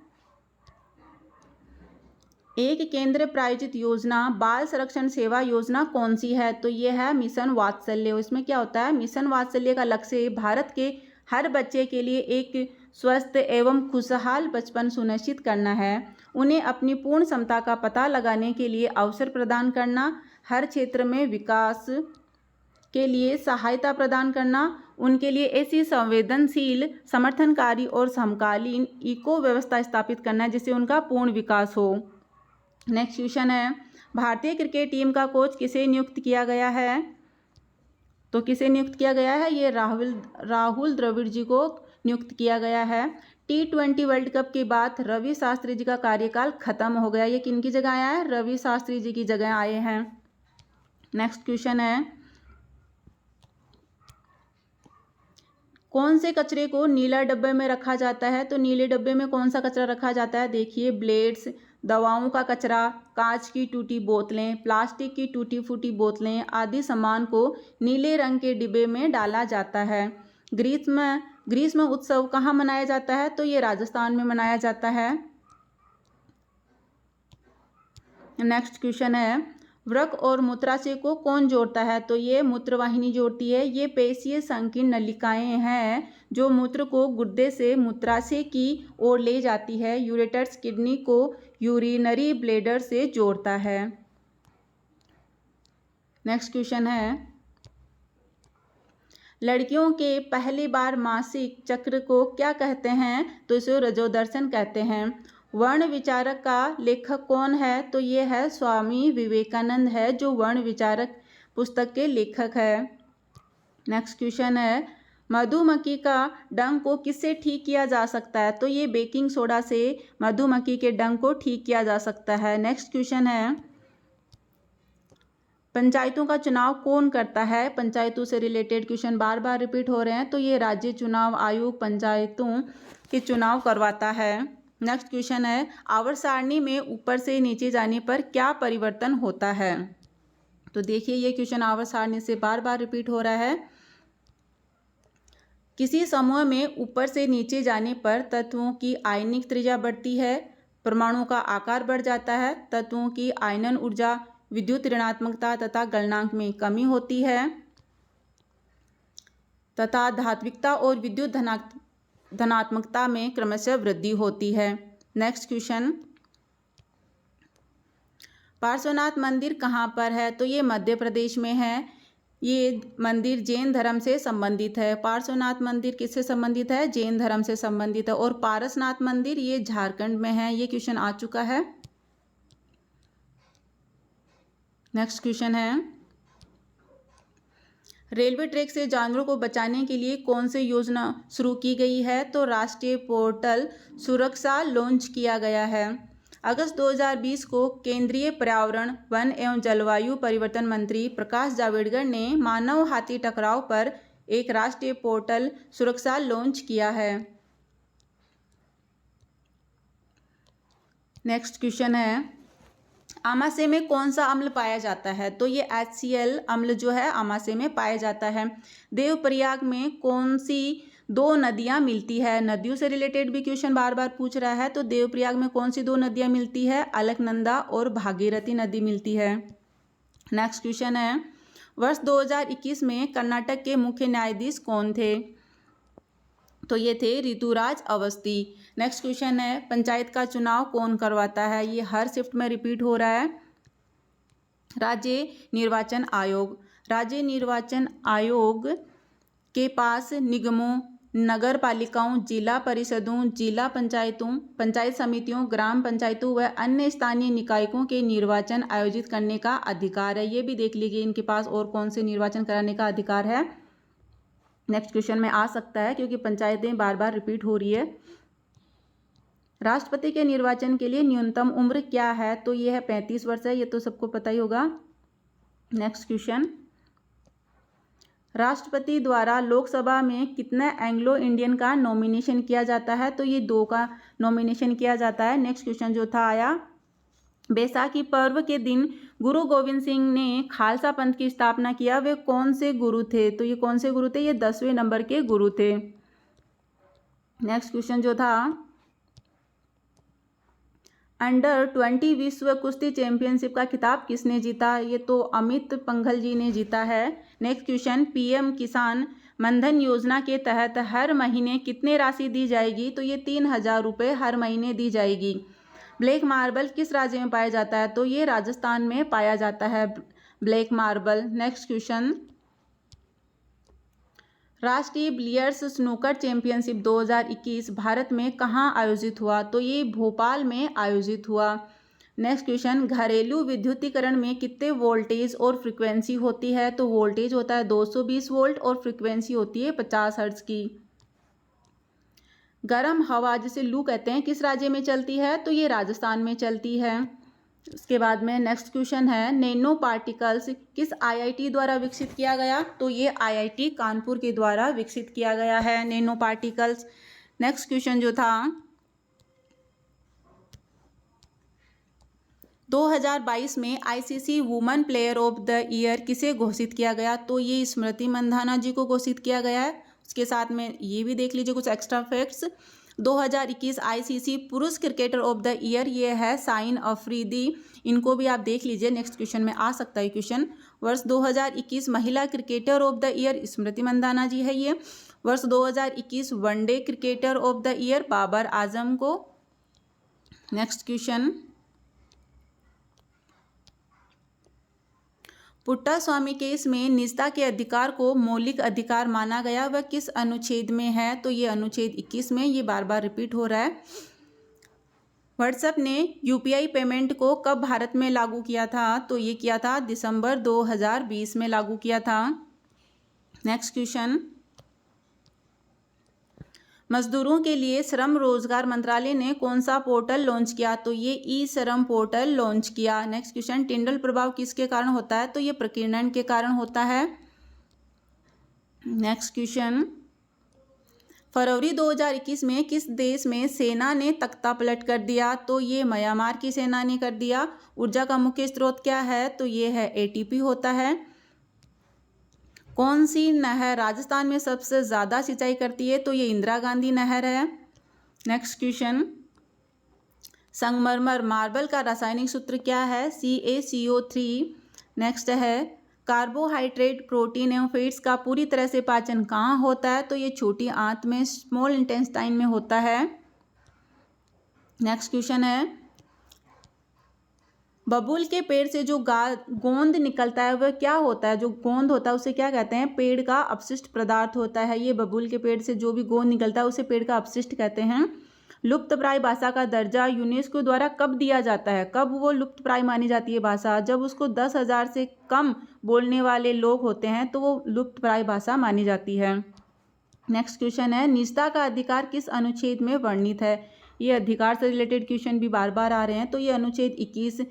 एक केंद्र प्रायोजित योजना बाल संरक्षण सेवा योजना कौन सी है? तो ये है मिशन वात्सल्य। इसमें क्या होता है? मिशन वात्सल्य का लक्ष्य भारत के हर बच्चे के लिए एक स्वस्थ एवं खुशहाल बचपन सुनिश्चित करना है, उन्हें अपनी पूर्ण क्षमता का पता लगाने के लिए अवसर प्रदान करना, हर क्षेत्र में विकास के लिए सहायता प्रदान करना, उनके लिए ऐसी संवेदनशील, समर्थनकारी और समकालीन इको व्यवस्था स्थापित करना है जिससे उनका पूर्ण विकास हो। नेक्स्ट क्वेश्चन है, भारतीय क्रिकेट टीम का कोच किसे नियुक्त किया गया है? तो किसे नियुक्त किया गया है? ये राहुल द्रविड़ जी को नियुक्त किया गया है। T20 वर्ल्ड कप के बाद रवि शास्त्री जी का कार्यकाल खत्म हो गया। ये किनकी जगह आया है? रवि शास्त्री जी की जगह आए हैं। नेक्स्ट क्वेश्चन है, कौन से कचरे को नीला डब्बे में रखा जाता है? तो नीले डब्बे में कौन सा कचरा रखा जाता है? देखिए, ब्लेड्स, दवाओं का कचरा, कांच की टूटी बोतलें, प्लास्टिक की टूटी फूटी बोतलें आदि सामान को नीले रंग के डिब्बे में डाला जाता है। ग्रीष्म उत्सव कहाँ मनाया जाता है? तो ये राजस्थान में मनाया जाता है। नेक्स्ट क्वेश्चन है, वृक्क और मूत्राशय को कौन जोड़ता है? तो ये मूत्रवाहिनी जोड़ती है। ये पेशीय संकीर्ण नलिकाएं हैं जो मूत्र को गुर्दे से मूत्राशय की ओर ले जाती है। यूरेटर्स किडनी को यूरिनरी ब्लैडर से जोड़ता है। नेक्स्ट क्वेश्चन है, लड़कियों के पहली बार मासिक चक्र को क्या कहते हैं? तो इसे रजोदर्शन कहते हैं। वर्ण विचारक का लेखक कौन है? तो ये है स्वामी विवेकानंद है जो वर्ण विचारक पुस्तक के लेखक है। नेक्स्ट क्वेश्चन है, मधुमक्खी का डंक को किससे ठीक किया जा सकता है? तो ये बेकिंग सोडा से मधुमक्खी के डंक को ठीक किया जा सकता है। नेक्स्ट क्वेश्चन है, पंचायतों का चुनाव कौन करता है? पंचायतों से रिलेटेड क्वेश्चन बार बार रिपीट हो रहे हैं। तो ये राज्य चुनाव आयोग पंचायतों के चुनाव करवाता है। नेक्स्ट क्वेश्चन है, आवर्त सारणी में ऊपर से नीचे जाने पर क्या परिवर्तन होता है? तो देखिए, ये क्वेश्चन आवर्त सारणी से बार बार रिपीट हो रहा है। किसी समूह में ऊपर से नीचे जाने पर तत्वों की आयनिक त्रिज्या बढ़ती है, परमाणुओं का आकार बढ़ जाता है, तत्वों की आयनन ऊर्जा, विद्युत ऋणात्मकता तथा गलनांक में कमी होती है। तथा धात्विकता और विद्युत धनात्मकता में क्रमशः वृद्धि होती है। नेक्स्ट क्वेश्चन, पार्श्वनाथ मंदिर कहाँ पर है? तो ये मध्य प्रदेश में है। ये मंदिर जैन धर्म से संबंधित है। पार्श्वनाथ मंदिर किससे संबंधित है? जैन धर्म से संबंधित है। और पारसनाथ मंदिर ये झारखंड में है। ये क्वेश्चन आ चुका है। नेक्स्ट क्वेश्चन है, रेलवे ट्रैक से जानवरों को बचाने के लिए कौन सी योजना शुरू की गई है? तो राष्ट्रीय पोर्टल सुरक्षा लॉन्च किया गया है। अगस्त 2020 को केंद्रीय पर्यावरण, वन एवं जलवायु परिवर्तन मंत्री प्रकाश जावड़ेकर ने मानव हाथी टकराव पर एक राष्ट्रीय पोर्टल सुरक्षा लॉन्च किया है। नेक्स्ट क्वेश्चन है, आमाशय में कौन सा अम्ल पाया जाता है? तो ये HCl अम्ल जो है आमाशय में पाया जाता है। देवप्रयाग में कौन सी 2 नदियां मिलती है? नदियों से रिलेटेड भी क्वेश्चन बार बार पूछ रहा है। तो देवप्रयाग में कौन सी 2 नदियां मिलती है? अलकनंदा और भागीरथी नदी मिलती है। नेक्स्ट क्वेश्चन है, वर्ष 2021 में कर्नाटक के मुख्य न्यायाधीश कौन थे? तो ये थे ऋतुराज अवस्थी। नेक्स्ट क्वेश्चन है, पंचायत का चुनाव कौन करवाता है? ये हर शिफ्ट में रिपीट हो रहा है। राज्य निर्वाचन आयोग। राज्य निर्वाचन आयोग के पास निगमों, नगर पालिकाओं, जिला परिषदों, जिला पंचायतों, पंचायत समितियों, ग्राम पंचायतों व अन्य स्थानीय निकायों के निर्वाचन आयोजित करने का अधिकार है। ये भी देख लीजिए इनके पास और कौन से निर्वाचन कराने का अधिकार है। नेक्स्ट क्वेश्चन में आ सकता है क्योंकि पंचायतें बार बार रिपीट हो रही है। राष्ट्रपति के निर्वाचन के लिए न्यूनतम उम्र क्या है? तो ये है 35 वर्ष है। ये तो सबको पता ही होगा। नेक्स्ट क्वेश्चन, राष्ट्रपति द्वारा लोकसभा में कितने एंग्लो इंडियन का नॉमिनेशन किया जाता है? तो ये 2 का नॉमिनेशन किया जाता है। नेक्स्ट क्वेश्चन जो था आया, बैसाखी पर्व के दिन गुरु गोविंद सिंह ने खालसा पंथ की स्थापना किया, वे कौन से गुरु थे? तो ये कौन से गुरु थे? ये 10वें नंबर के गुरु थे। नेक्स्ट क्वेश्चन जो था, अंडर-20 विश्व कुश्ती चैंपियनशिप का खिताब किसने जीता? ये तो अमित पंघल जी ने जीता है। नेक्स्ट क्वेश्चन, पीएम किसान मनधन योजना के तहत हर महीने कितने राशि दी जाएगी? तो ये 3000 रुपये हर महीने दी जाएगी। ब्लैक मार्बल किस राज्य में पाया जाता है? तो ये राजस्थान में पाया जाता है ब्लैक मार्बल। नेक्स्ट क्वेश्चन, राष्ट्रीय बिलियर्ड्स स्नूकर चैंपियनशिप 2021 भारत में कहाँ आयोजित हुआ? तो ये भोपाल में आयोजित हुआ। नेक्स्ट क्वेश्चन, घरेलू विद्युतीकरण में कितने वोल्टेज और फ्रीक्वेंसी होती है? तो वोल्टेज होता है 220 वोल्ट और फ्रीक्वेंसी होती है 50 हर्ट्ज की। गर्म हवा जिसे लू कहते हैं किस राज्य में चलती है? तो ये राजस्थान में चलती है। उसके बाद में नेक्स्ट क्वेश्चन है, नैनो पार्टिकल्स किस IIT द्वारा विकसित किया गया? तो ये IIT कानपुर के द्वारा विकसित किया गया है नैनो पार्टिकल्स। नेक्स्ट क्वेश्चन जो था, 2022 में ICC women player of the year किसे घोषित किया गया? तो ये स्मृति मंधाना जी को घोषित किया गया है। उसके साथ में ये भी देख लीजिए कुछ एक्स्ट्रा फैक्ट्स। 2021 ICC पुरुष क्रिकेटर ऑफ द ईयर ये है शाहीन अफरीदी, इनको भी आप देख लीजिए। नेक्स्ट क्वेश्चन में आ सकता है क्वेश्चन। वर्ष 2021 महिला cricketer of the year Smriti Mandhana ji है ये। वर्ष 2021 one day cricketer of the year Babar Azam को। Next question, Puttaswamy case में निजता के अधिकार को मौलिक अधिकार माना गया, वह किस अनुच्छेद में है? तो ये अनुच्छेद 21 में, ये बार बार रिपीट हो रहा है। व्हाट्सएप ने UPI पेमेंट को कब भारत में लागू किया था? तो ये किया था दिसंबर 2020 में लागू किया था। नेक्स्ट क्वेश्चन, मजदूरों के लिए श्रम रोजगार मंत्रालय ने कौन सा पोर्टल लॉन्च किया? तो ये ई-श्रम पोर्टल लॉन्च किया। नेक्स्ट क्वेश्चन, टिंडल प्रभाव किसके कारण होता है? तो ये प्रकीर्णन के कारण होता है। नेक्स्ट क्वेश्चन, फरवरी 2021 में किस देश में सेना ने तख्ता पलट कर दिया? तो ये म्यांमार की सेना ने कर दिया। ऊर्जा का मुख्य स्रोत क्या है? तो ये है ATP होता है। कौन सी नहर राजस्थान में सबसे ज़्यादा सिंचाई करती है? तो ये इंदिरा गांधी नहर है। नेक्स्ट क्वेश्चन, संगमरमर मार्बल का रासायनिक सूत्र क्या है? CaCO3। नेक्स्ट है, कार्बोहाइड्रेट, प्रोटीन एवं फैट्स का पूरी तरह से पाचन कहाँ होता है? तो ये छोटी आंत में, स्मॉल इंटेस्टाइन में होता है। नेक्स्ट क्वेश्चन है, बबूल के पेड़ से जो गोंद निकलता है वह क्या होता है? जो गोंद होता है उसे क्या कहते हैं? पेड़ का अपशिष्ट पदार्थ होता है। ये बबूल के पेड़ से जो भी गोंद निकलता है उसे पेड़ का अपशिष्ट कहते हैं। लुप्तप्राय भाषा का दर्जा यूनेस्को द्वारा कब दिया जाता है? कब वो लुप्तप्राय मानी जाती है भाषा? जब उसको 10,000 से कम बोलने वाले लोग होते हैं तो वो लुप्तप्राय भाषा मानी जाती है। नेक्स्ट क्वेश्चन है, निजता का अधिकार किस अनुच्छेद में वर्णित है? ये अधिकार से रिलेटेड क्वेश्चन भी बार बार आ रहे हैं। तो ये अनुच्छेद 21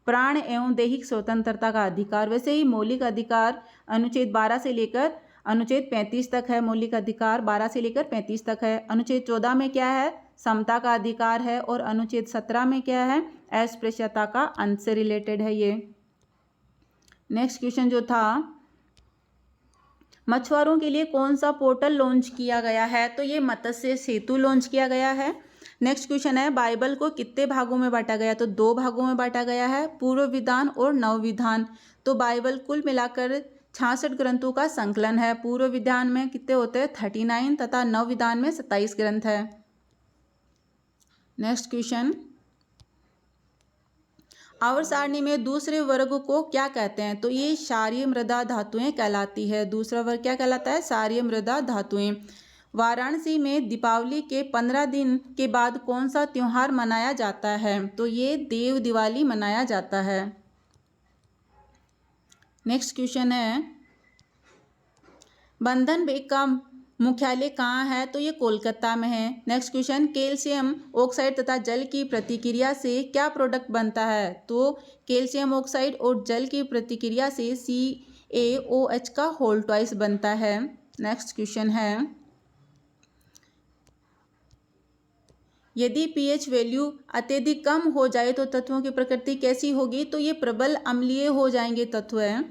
प्राण एवं दैहिक स्वतंत्रता का अधिकार। वैसे ही मौलिक अधिकार अनुच्छेद 12 से लेकर अनुच्छेद 35 तक है। मौलिक अधिकार 12 से लेकर 35 तक है। अनुच्छेद 14 में क्या है? समता का अधिकार है। और अनुच्छेद 17 में क्या है? अस्पृश्यता का अंत से रिलेटेड है ये। नेक्स्ट क्वेश्चन जो था, मछुआरों के लिए कौन सा पोर्टल लॉन्च किया गया है? तो ये मत्स्य सेतु लॉन्च किया गया है। नेक्स्ट क्वेश्चन है, बाइबल को कितने भागों में बांटा गया? तो 2 भागों में बांटा गया है, पूर्व विधान और नव विधान। तो बाइबल कुल मिलाकर 66 ग्रंथों का संकलन है। पूर्व विधान में कितने होते हैं? 39 तथा नव विधान में 27 ग्रंथ है। नेक्स्ट क्वेश्चन, आवर्त सारणी में दूसरे वर्ग को क्या कहते हैं? तो ये क्षारीय मृदा धातुएं कहलाती है। दूसरा वर्ग क्या कहलाता है? क्षारीय मृदा धातुएं। वाराणसी में दीपावली के 15 दिन के बाद कौन सा त्योहार मनाया जाता है? तो ये देव दिवाली मनाया जाता है। नेक्स्ट क्वेश्चन है, बंधन बैंक का मुख्यालय कहाँ है? तो ये कोलकाता में है। नेक्स्ट क्वेश्चन, कैल्शियम ऑक्साइड तथा जल की प्रतिक्रिया से क्या प्रोडक्ट बनता है? तो कैल्शियम ऑक्साइड और जल की प्रतिक्रिया से CaOH का होल ट्वाइस बनता है। नेक्स्ट क्वेश्चन है, यदि pH वैल्यू अत्यधिक कम हो जाए तो तत्वों की प्रकृति कैसी होगी? तो ये प्रबल अम्लीय हो जाएंगे तत्व हैं।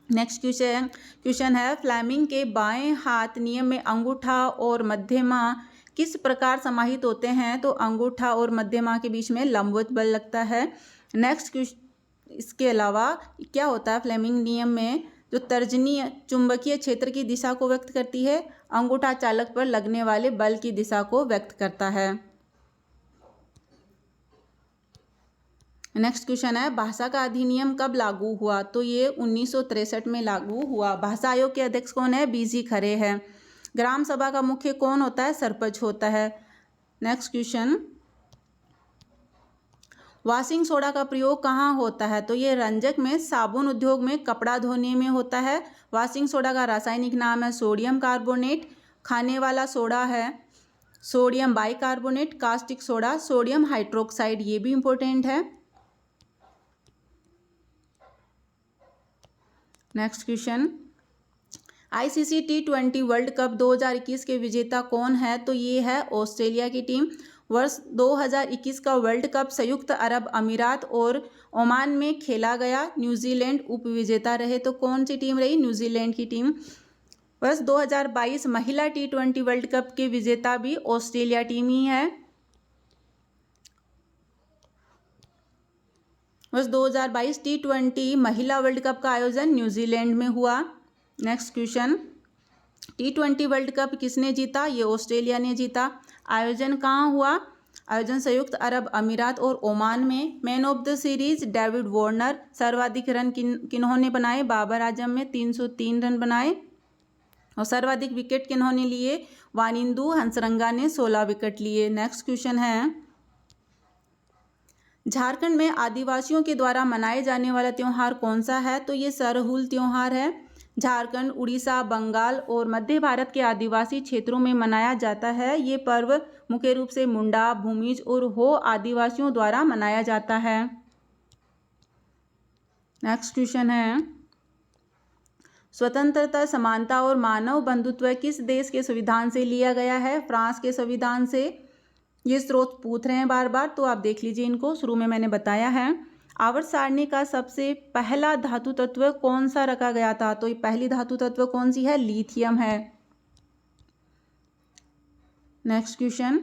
नेक्स्ट क्वेश्चन है, फ्लेमिंग के बाएं हाथ नियम में अंगूठा और मध्यमा किस प्रकार समाहित होते हैं? तो अंगूठा और मध्यमा के बीच में लंबवत बल लगता है। नेक्स्ट इसके अलावा क्या होता है? फ्लेमिंग नियम में जो तर्जनी चुंबकीय क्षेत्र की दिशा को व्यक्त करती है, अंगूठा चालक पर लगने वाले बल की दिशा को व्यक्त करता है। नेक्स्ट क्वेश्चन है, भाषा का अधिनियम कब लागू हुआ? तो ये 1963 में लागू हुआ। भाषा आयोग के अध्यक्ष कौन है? BG खरे हैं। ग्राम सभा का मुख्य कौन होता है? सरपंच होता है। नेक्स्ट क्वेश्चन, वॉशिंग सोडा का प्रयोग कहाँ होता है? तो ये रंजक में, साबुन उद्योग में, कपड़ा धोने में होता है। वॉशिंग सोडा का रासायनिक नाम है सोडियम कार्बोनेट। खाने वाला सोडा है sodium bicarbonate. Caustic soda sodium hydroxide, ये भी इंपॉर्टेंट है। Next question, ICC T20 world cup 2021 के विजेता कौन है? तो ये है ऑस्ट्रेलिया की टीम। वर्ष 2021 का वर्ल्ड कप संयुक्त अरब अमीरात और ओमान में खेला गया। न्यूजीलैंड उपविजेता रहे। तो कौन सी टीम रही? न्यूजीलैंड की टीम। वर्ष 2022 महिला T20 वर्ल्ड कप के विजेता भी ऑस्ट्रेलिया टीम ही है। वर्ष 2022 T20 महिला वर्ल्ड कप का आयोजन न्यूजीलैंड में हुआ। Next question, T20 world cup किसने जीता? ये ऑस्ट्रेलिया ने जीता। आयोजन कहाँ हुआ? आयोजन संयुक्त अरब अमीरात और ओमान में। Man of the series David Warner. सर्वाधिक रन किन्होंने बनाए? बाबर आजम में 303 रन बनाए। और सर्वाधिक विकेट किन्होंने लिए? वानिंदु हंसरंगा ने 16 विकेट लिए। नेक्स्ट क्वेश्चन है, झारखंड में आदिवासियों के द्वारा मनाए जाने वाला त्योहार कौन सा है? तो ये सरहुल त्योहार है। झारखंड, उड़ीसा, बंगाल और मध्य भारत के आदिवासी क्षेत्रों में मनाया जाता है। ये पर्व मुख्य रूप से मुंडा, भूमिज और हो आदिवासियों द्वारा मनाया जाता है। नेक्स्ट क्वेश्चन है, स्वतंत्रता, समानता और मानव बंधुत्व किस देश के संविधान से लिया गया है? फ्रांस के संविधान से। ये स्रोत पूछ रहे हैं बार बार, तो आप देख लीजिए इनको, शुरू में मैंने बताया है। आवर्त सारणी का सबसे पहला धातु तत्व कौन सा रखा गया था? तो ये पहली धातु तत्व कौन सी है? लिथियम है। नेक्स्ट क्वेश्चन,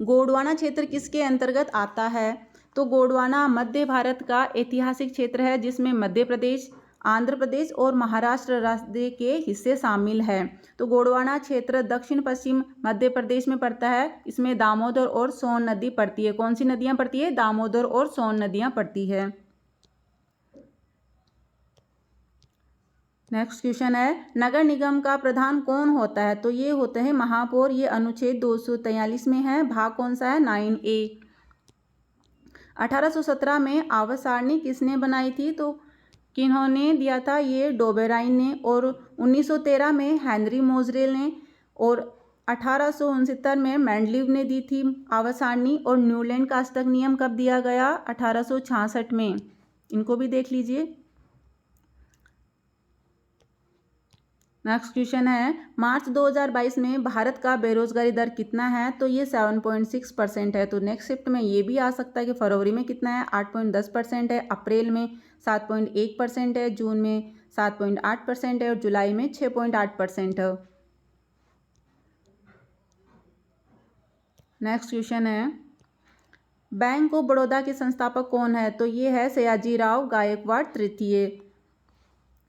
गोंडवाना क्षेत्र किसके अंतर्गत आता है? तो गोंडवाना मध्य भारत का ऐतिहासिक क्षेत्र है जिसमें मध्य प्रदेश, आंध्र प्रदेश और महाराष्ट्र राज्य के हिस्से शामिल है। तो गोंडवाना क्षेत्र दक्षिण पश्चिम मध्य प्रदेश में पड़ता है। इसमें दामोदर और सोन नदी पड़ती है। कौन सी नदियाँ पड़ती है? दामोदर और सोन नदियाँ पड़ती है। नेक्स्ट क्वेश्चन है, नगर निगम का प्रधान कौन होता है? तो ये होते हैं महापौर। ये अनुच्छेद 243 में है। भाग कौन सा है? 9A। 1817 में आवास सारणी किसने बनाई थी? तो किन्होंने दिया था? ये डोबेराइन ने। और 1913 में हेनरी मोजरेल ने। और 1869 में मेंडलीव ने दी थी आवास सारणी। और न्यूलैंड कास्टक नियम कब दिया गया? 1866 में। इनको भी देख लीजिए। नेक्स्ट क्वेश्चन है, मार्च 2022 में भारत का बेरोजगारी दर कितना है? तो ये 7.6% है। तो नेक्स्ट शिफ्ट में ये भी आ सकता है कि फरवरी में कितना है? 8.10% है। अप्रैल में 7.1% है। जून में 7.8% है। और जुलाई में 6.8% है। नेक्स्ट क्वेश्चन है, बैंक ऑफ बड़ौदा के संस्थापक कौन है? तो ये है सयाजीराव गायकवाड़ तृतीय।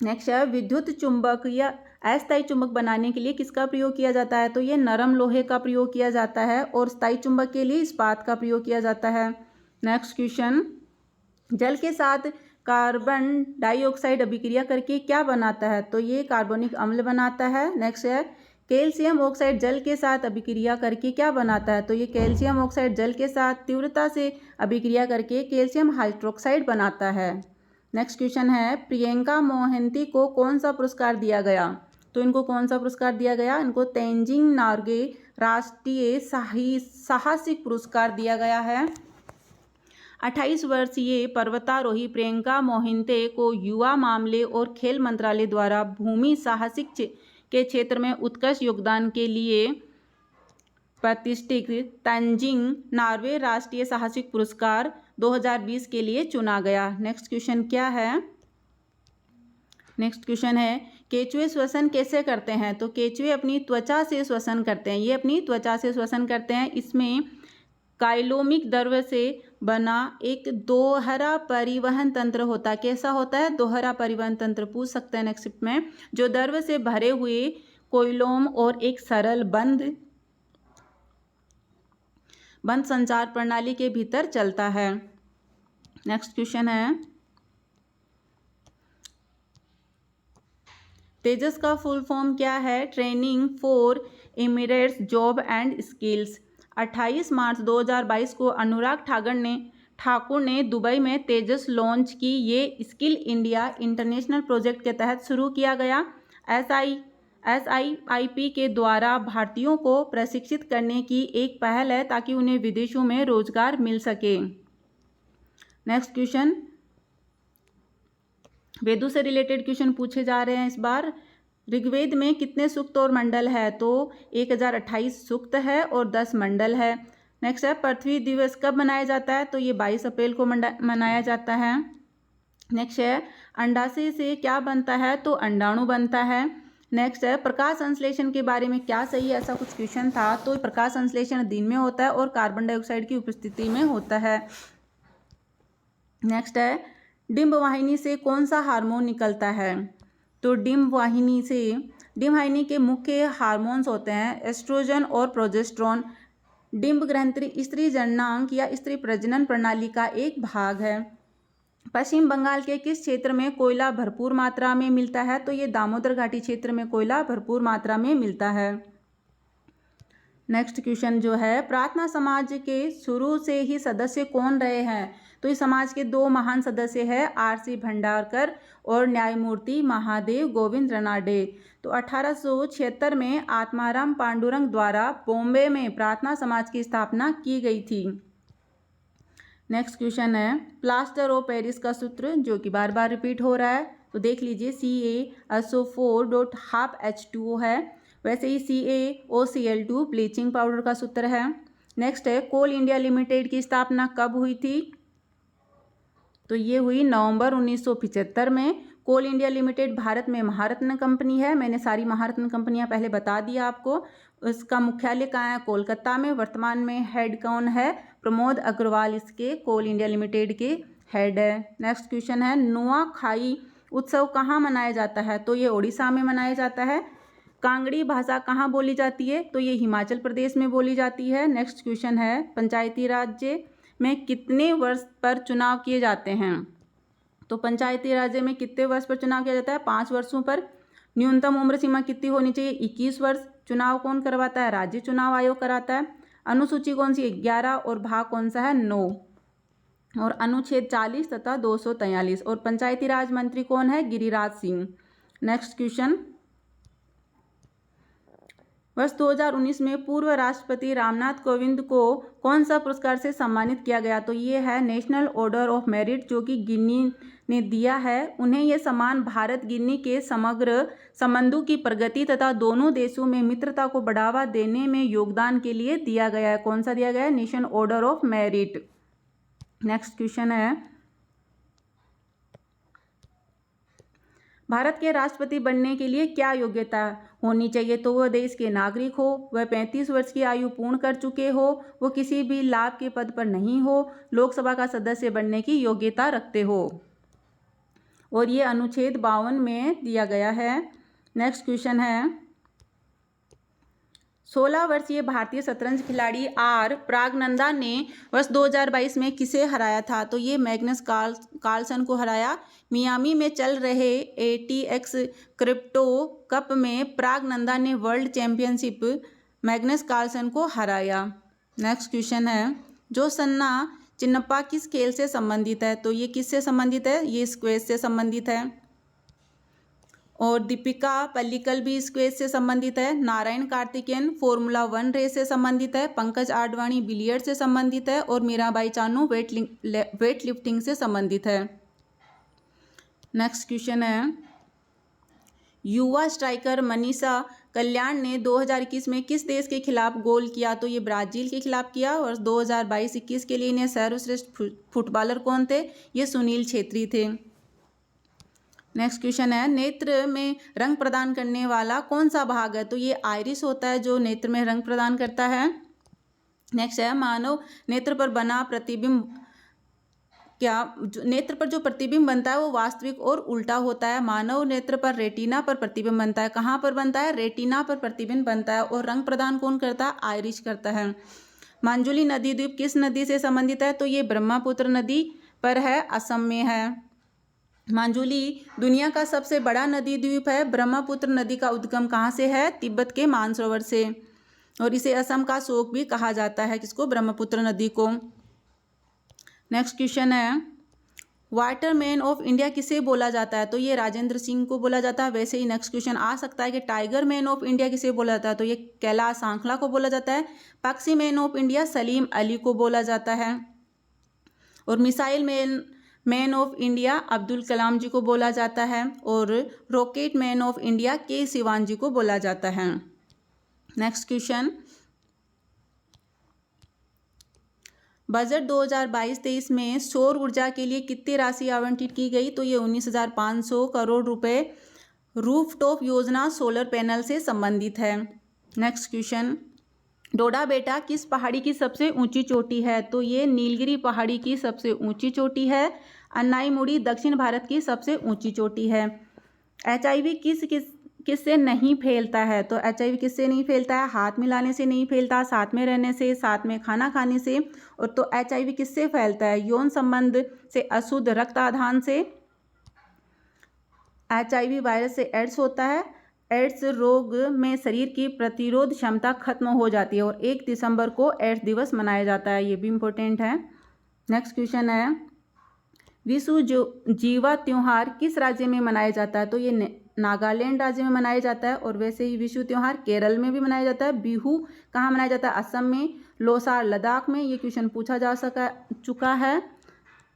नेक्स्ट है, विद्युत चुंबक या अस्थायी चुंबक बनाने के लिए किसका प्रयोग किया जाता है? तो ये नरम लोहे का प्रयोग किया जाता है। और स्थायी चुंबक के लिए इस्पात का प्रयोग किया जाता है। नेक्स्ट क्वेश्चन, जल के साथ कार्बन डाइऑक्साइड अभिक्रिया करके क्या बनाता है? तो ये कार्बोनिक अम्ल बनाता है। नेक्स्ट है, कैल्शियम ऑक्साइड जल के साथ अभिक्रिया करके क्या बनाता है? तो ये कैल्शियम ऑक्साइड जल के साथ तीव्रता से अभिक्रिया करके कैल्शियम हाइड्रोक्साइड बनाता है। नेक्स्ट क्वेश्चन है, प्रियंका मोहंती को कौन सा पुरस्कार दिया गया? तो इनको कौन सा पुरस्कार दिया गया? इनको तेंजिंग नोर्गे राष्ट्रीय साहसिक पुरस्कार दिया गया है। 28 वर्षीय पर्वतारोही प्रियंका मोहिते को युवा मामले और खेल मंत्रालय द्वारा भूमि साहसिक के क्षेत्र में उत्कृष्ट योगदान के लिए प्रतिष्ठित तेंजिंग नॉर्वे राष्ट्रीय साहसिक पुरस्कार 2020 के लिए चुना गया। नेक्स्ट क्वेश्चन क्या है? नेक्स्ट क्वेश्चन है, केंचुए श्वसन कैसे करते हैं? तो केंचुए अपनी त्वचा से श्वसन करते हैं। ये अपनी त्वचा से श्वसन करते हैं। इसमें काइलोमिक द्रव्य से बना एक दोहरा परिवहन तंत्र होता है। कैसा होता है? दोहरा परिवहन तंत्र पूछ सकते हैं नेक्स्ट शिफ्ट में। जो द्रव्य से भरे हुए कोइलोम और एक सरल बंद संचार प्रणाली के भीतर चलता है। नेक्स्ट क्वेश्चन है, तेजस का फुल फॉर्म क्या है? Training for immediate job and skills. 28 मार्च 2022 को अनुराग ठाकुर ने दुबई में तेजस लॉन्च की। ये स्किल इंडिया इंटरनेशनल प्रोजेक्ट के तहत शुरू किया गया SIIP के द्वारा भारतीयों को प्रशिक्षित करने की एक पहल है ताकि उन्हें विदेशों में रोजगार मिल सके। नेक्स्ट क्वेश्चन, वेदों से रिलेटेड क्वेश्चन पूछे जा रहे हैं इस बार। ऋग्वेद में कितने सूक्त और मंडल है? तो 1028 सूक्त है और 10 मंडल है। नेक्स्ट है, पृथ्वी दिवस कब मनाया जाता है? तो ये 22 अप्रैल को मनाया जाता है। नेक्स्ट है, अंडाशय से क्या बनता है? तो अंडाणु बनता है। नेक्स्ट है, प्रकाश संश्लेषण के बारे में क्या सही है? ऐसा कुछ क्वेश्चन था। तो प्रकाश संश्लेषण दिन में होता है और कार्बन डाइऑक्साइड की उपस्थिति में होता है। नेक्स्ट है, डिंब वाहिनी से कौन सा हार्मोन निकलता है? तो डिंब वाहिनी के मुख्य हार्मोन्स होते हैं एस्ट्रोजन और प्रोजेस्टेरोन। डिंब ग्रंथि स्त्री जननांग या स्त्री प्रजनन प्रणाली का एक भाग है। पश्चिम बंगाल के किस क्षेत्र में कोयला भरपूर मात्रा में मिलता है? तो ये दामोदर घाटी क्षेत्र में कोयला भरपूर मात्रा में मिलता है। नेक्स्ट क्वेश्चन जो है, प्रार्थना समाज के शुरू से ही सदस्य कौन रहे हैं? तो इस समाज के 2 महान सदस्य हैं RC भंडारकर और न्यायमूर्ति महादेव गोविंद रनाडे। तो 1876 में आत्माराम पांडुरंग द्वारा बॉम्बे में प्रार्थना समाज की स्थापना की गई थी। नेक्स्ट क्वेश्चन है, प्लास्टर ऑफ पेरिस का सूत्र जो कि बार बार रिपीट हो रहा है। तो देख लीजिए, CaSO4.12H2O है। वैसे ही CaOCl2 ब्लीचिंग पाउडर का सूत्र है। नेक्स्ट है, कोल इंडिया लिमिटेड की स्थापना कब हुई थी? तो ये हुई नवंबर 1975 में। कोल इंडिया लिमिटेड भारत में महारत्न कंपनी है। मैंने सारी महारत्न कंपनियां पहले बता दिया आपको। इसका मुख्यालय कहाँ है? कोलकाता में। वर्तमान में हेड कौन है? प्रमोद अग्रवाल इसके कोल इंडिया लिमिटेड के हेड है। नेक्स्ट क्वेश्चन है, नुआखाई उत्सव कहाँ मनाया जाता है? तो ये उड़ीसा में मनाया जाता है। कांगड़ी भाषा कहाँ बोली जाती है? तो ये हिमाचल प्रदेश में बोली जाती है। नेक्स्ट क्वेश्चन है, पंचायती राज्य में कितने वर्ष पर चुनाव किए जाते हैं? तो पंचायती राज्य में कितने वर्ष पर चुनाव किया जाता है? 5 वर्षों पर। न्यूनतम उम्र सीमा कितनी होनी चाहिए? 21 वर्ष। चुनाव कौन करवाता है? राज्य चुनाव आयोग कराता है। अनुसूची कौन सी है? 11 और भाग कौन सा है? 9। और अनुच्छेद 40 तथा 243। और पंचायती राज मंत्री कौन है? गिरिराज सिंह। नेक्स्ट क्वेश्चन, वर्ष 2019 में पूर्व राष्ट्रपति रामनाथ कोविंद को कौन सा पुरस्कार से सम्मानित किया गया? तो ये है नेशनल ऑर्डर ऑफ मेरिट, जो कि गिनी ने दिया है। उन्हें यह सम्मान भारत गिनी के समग्र संबंधों की प्रगति तथा दोनों देशों में मित्रता को बढ़ावा देने में योगदान के लिए दिया गया है। कौन सा दिया गया है? National order of merit. Next question है, भारत के राष्ट्रपति बनने के लिए क्या योग्यता होनी चाहिए? तो वह देश के नागरिक हो, वह 35 वर्ष की आयु पूर्ण कर चुके हो, वो किसी भी लाभ के पद पर नहीं हो, लोकसभा का सदस्य बनने की योग्यता रखते हो। और ये अनुच्छेद 52 में दिया गया है। नेक्स्ट क्वेश्चन है, 16 वर्षीय भारतीय शतरंज खिलाड़ी आर प्रागनंदा ने वर्ष 2022 में किसे हराया था? तो ये मैग्नस कार्लसन को हराया। मियामी में चल रहे ATX क्रिप्टो कप में प्रागनंदा ने वर्ल्ड चैंपियनशिप मैग्नस कार्लसन को हराया। नेक्स्ट क्वेश्चन है, जो सन्ना चिन्नप्पा किस खेल से संबंधित है? तो ये किससे संबंधित है? ये स्क्वैश से संबंधित है। और दीपिका पल्लिकल भी स्क्वैश से संबंधित है। नारायण कार्तिकेयन फॉर्मूला 1 रेस से संबंधित है। पंकज आडवाणी बिलियर्ड से संबंधित है। और मीराबाई चानू वेट लिफ्टिंग से संबंधित है। नेक्स्ट क्वेश्चन है, युवा स्ट्राइकर मनीषा कल्याण ने 2021 में किस देश के खिलाफ गोल किया? तो ये ब्राजील के खिलाफ किया। और 2022-21 के लिए इन्हें सर्वश्रेष्ठ फुटबॉलर कौन थे? ये सुनील छेत्री थे। नेक्स्ट क्वेश्चन है, नेत्र में रंग प्रदान करने वाला कौन सा भाग है? तो ये आइरिस होता है जो नेत्र में रंग प्रदान करता है। नेक्स्ट है, मानव नेत्र पर बना प्रतिबिंब नेत्र पर जो प्रतिबिंब बनता है वो वास्तविक और उल्टा होता है। मानव नेत्र पर रेटिना पर प्रतिबिंब बनता है। कहाँ पर बनता है? रेटिना पर प्रतिबिंब बनता है। और रंग प्रदान कौन करता है? आइरिस करता है। मांजुली नदी द्वीप किस नदी से संबंधित है? तो ये ब्रह्मपुत्र नदी पर है, असम में है। मांजुली दुनिया का सबसे बड़ा नदी द्वीप है। ब्रह्मपुत्र नदी का उद्गम कहाँ से है? तिब्बत के मानसरोवर से। और इसे असम का शोक भी कहा जाता है। किसको? ब्रह्मपुत्र नदी को। नेक्स्ट क्वेश्चन है, वाटरमैन ऑफ इंडिया किसे बोला जाता है? तो ये राजेंद्र सिंह को बोला जाता है। वैसे ही नेक्स्ट क्वेश्चन आ सकता है कि टाइगर मैन ऑफ इंडिया किसे बोला जाता है? तो ये कैलाश सांखला को बोला जाता है। पक्षी man of India Salim Ali को बोला जाता है। और missile man of India Abdul Kalam ji को बोला जाता है। और रॉकेट मैन ऑफ इंडिया के सिवान जी को बोला जाता है। नेक्स्ट क्वेश्चन, बजट 2022-23 में सौर ऊर्जा के लिए कितनी राशि आवंटित की गई? तो ये 19,500 करोड़ रुपए रूफटॉप योजना सोलर पैनल से संबंधित है। नेक्स्ट क्वेश्चन, डोडा बेटा किस पहाड़ी की सबसे ऊंची चोटी है? तो ये नीलगिरी पहाड़ी की सबसे ऊंची चोटी है। अन्नाईमुड़ी दक्षिण भारत की सबसे ऊंची चोटी है। HIV किससे नहीं फैलता है? तो HIV किससे नहीं फैलता है? हाथ मिलाने से नहीं फैलता, साथ में रहने से, साथ में खाना खाने से। और तो HIV किससे फैलता है? यौन संबंध से, अशुद्ध रक्त आदान से। HIV वायरस से एड्स होता है। एड्स रोग में शरीर की प्रतिरोध क्षमता खत्म हो जाती है। और 1 दिसंबर को एड्स दिवस मनाया जाता है। ये भी इम्पोर्टेंट है। नेक्स्ट क्वेश्चन है, विशु जीवा त्योहार किस राज्य में मनाया जाता है? तो ये नागालैंड राज्य में मनाया जाता है। और वैसे ही विशु त्योहार केरल में भी मनाया जाता है। बिहू कहाँ मनाया जाता है? असम में। लोसार लद्दाख में। ये क्वेश्चन पूछा जा चुका है।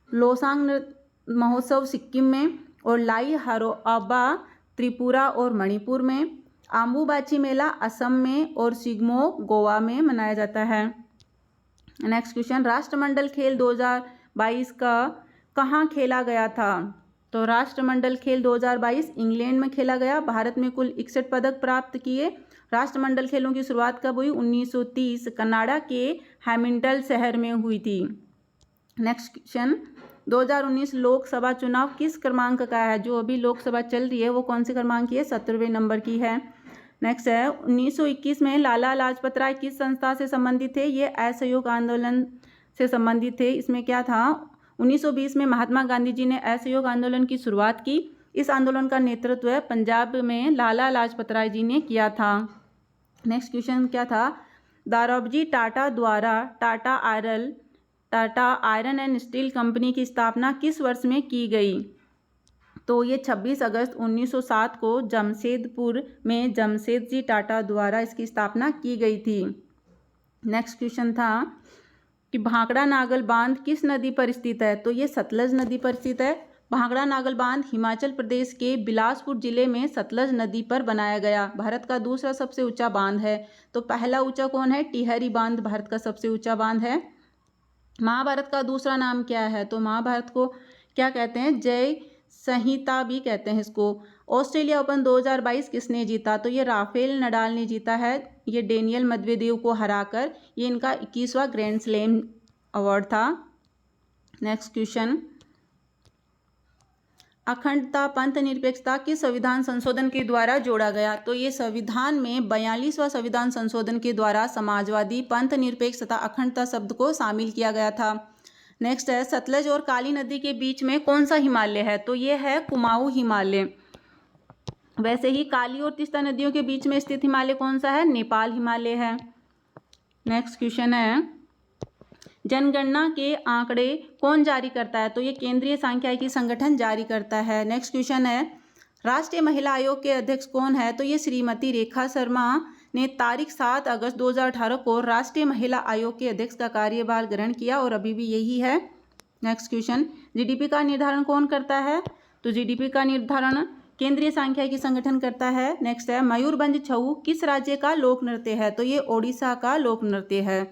लोसांग महोत्सव सिक्किम में। और लाई हरोआबा त्रिपुरा और मणिपुर में। आम्बुबाची मेला असम में। और सिग्मो गोवा में मनाया जाता है। नेक्स्ट क्वेश्चन, राष्ट्रमंडल खेल 2022 का कहाँ खेला गया था? तो राष्ट्रमंडल खेल 2022 इंग्लैंड में खेला गया। भारत में कुल 61 पदक प्राप्त किए। राष्ट्रमंडल खेलों की शुरुआत कब हुई? 1930 कनाडा के हैमिल्टन शहर में हुई थी। नेक्स्ट क्वेश्चन, 2019 लोकसभा चुनाव किस क्रमांक का है? जो अभी लोकसभा चल रही है वो कौन से क्रमांक की है? 17वें नंबर की है। नेक्स्ट है 1921 में लाला लाजपत राय किस संस्था से संबंधित थे? ये असहयोग आंदोलन से संबंधित थे। इसमें क्या था? 1920 में महात्मा गांधी जी ने असहयोग आंदोलन की शुरुआत की। इस आंदोलन का नेतृत्व पंजाब में लाला लाजपत राय जी ने किया था। नेक्स्ट क्वेश्चन क्या था? दारोबजी टाटा द्वारा Tata iron and steel company की स्थापना किस वर्ष में की गई? तो ये 26 अगस्त 1907 को जमशेदपुर में जमशेदजी टाटा द्वारा इसकी स्थापना की गई थी। नेक्स्ट क्वेश्चन था कि भांगड़ा नागल बांध किस नदी पर स्थित है? तो ये सतलज नदी पर स्थित है। भांगड़ा नागल बांध हिमाचल प्रदेश के बिलासपुर जिले में सतलज नदी पर बनाया गया भारत का दूसरा सबसे ऊंचा बांध है। तो पहला ऊंचा कौन है? टिहरी बांध भारत का सबसे ऊंचा बांध है। महाभारत का दूसरा नाम क्या है? तो महाभारत को क्या कहते हैं? जय संहिता भी कहते हैं इसको। ऑस्ट्रेलिया ओपन 2022 किसने जीता? तो ये राफेल नडाल ने जीता है। ये डेनियल मेदवेदेव को हराकर। ये इनका 21वां ग्रैंड स्लैम अवार्ड था। नेक्स्ट क्वेश्चन, अखंडता पंथ निरपेक्षता किस संविधान संशोधन के द्वारा जोड़ा गया? तो ये संविधान में 42वां संविधान संशोधन के द्वारा समाजवादी पंथ निरपेक्ष तथा अखंडता शब्द को शामिल किया गया था। नेक्स्ट है सतलज और काली नदी के बीच में कौन सा हिमालय है? तो ये है कुमाऊं हिमालय। वैसे ही काली और तीस्ता नदियों के बीच में स्थित हिमालय कौन सा है? नेपाल हिमालय है। नेक्स्ट क्वेश्चन है जनगणना के आंकड़े कौन जारी करता है? तो ये केंद्रीय सांख्यिकी संगठन जारी करता है। नेक्स्ट क्वेश्चन है राष्ट्रीय महिला आयोग के अध्यक्ष कौन है? तो ये श्रीमती रेखा शर्मा ने तारीख 7 अगस्त 2018 को राष्ट्रीय महिला आयोग के अध्यक्ष का कार्यभार ग्रहण किया और अभी भी यही है। नेक्स्ट क्वेश्चन जीडीपी का निर्धारण कौन करता है? तो जीडीपी का निर्धारण केंद्रीय सांख्यिकी संगठन करता है। नेक्स्ट है मयूरभंज छऊ किस राज्य का लोक नृत्य है? तो ये ओडिशा का लोक नृत्य है।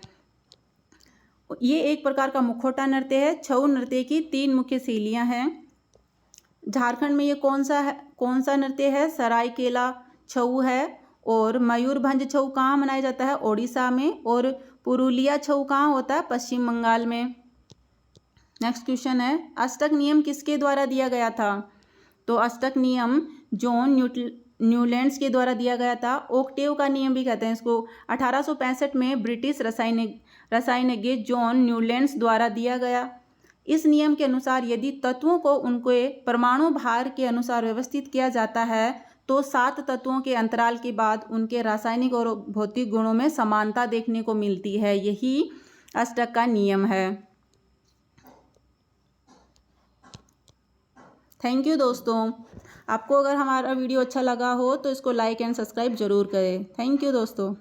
ये एक प्रकार का मुखौटा नृत्य है। छऊ नृत्य की 3 मुख्य शैलियां हैं। झारखंड में ये कौन सा नृत्य है? सरायकेला छऊ है। और मयूरभंज छऊ कहाँ मनाया जाता है? ओडिशा में। और पुरुलिया छऊ कहाँ होता है? पश्चिम बंगाल में। नेक्स्ट क्वेश्चन है अष्टक नियम किसके द्वारा दिया गया था? तो अष्टक नियम जॉन न्यूलैंड्स के द्वारा दिया गया था। ओक्टेव का नियम भी कहते हैं इसको। 1865 में ब्रिटिश रसायनज्ञ जॉन न्यूलैंड्स द्वारा दिया गया। इस नियम के अनुसार यदि तत्वों को उनके परमाणु भार के अनुसार व्यवस्थित किया जाता है तो 7 तत्वों के अंतराल के बाद उनके रासायनिक और भौतिक गुणों में समानता देखने को मिलती है। यही अष्टक का नियम है। थैंक यू दोस्तों। आपको अगर हमारा वीडियो अच्छा लगा हो तो इसको लाइक एंड सब्सक्राइब जरूर करें। थैंक यू दोस्तों।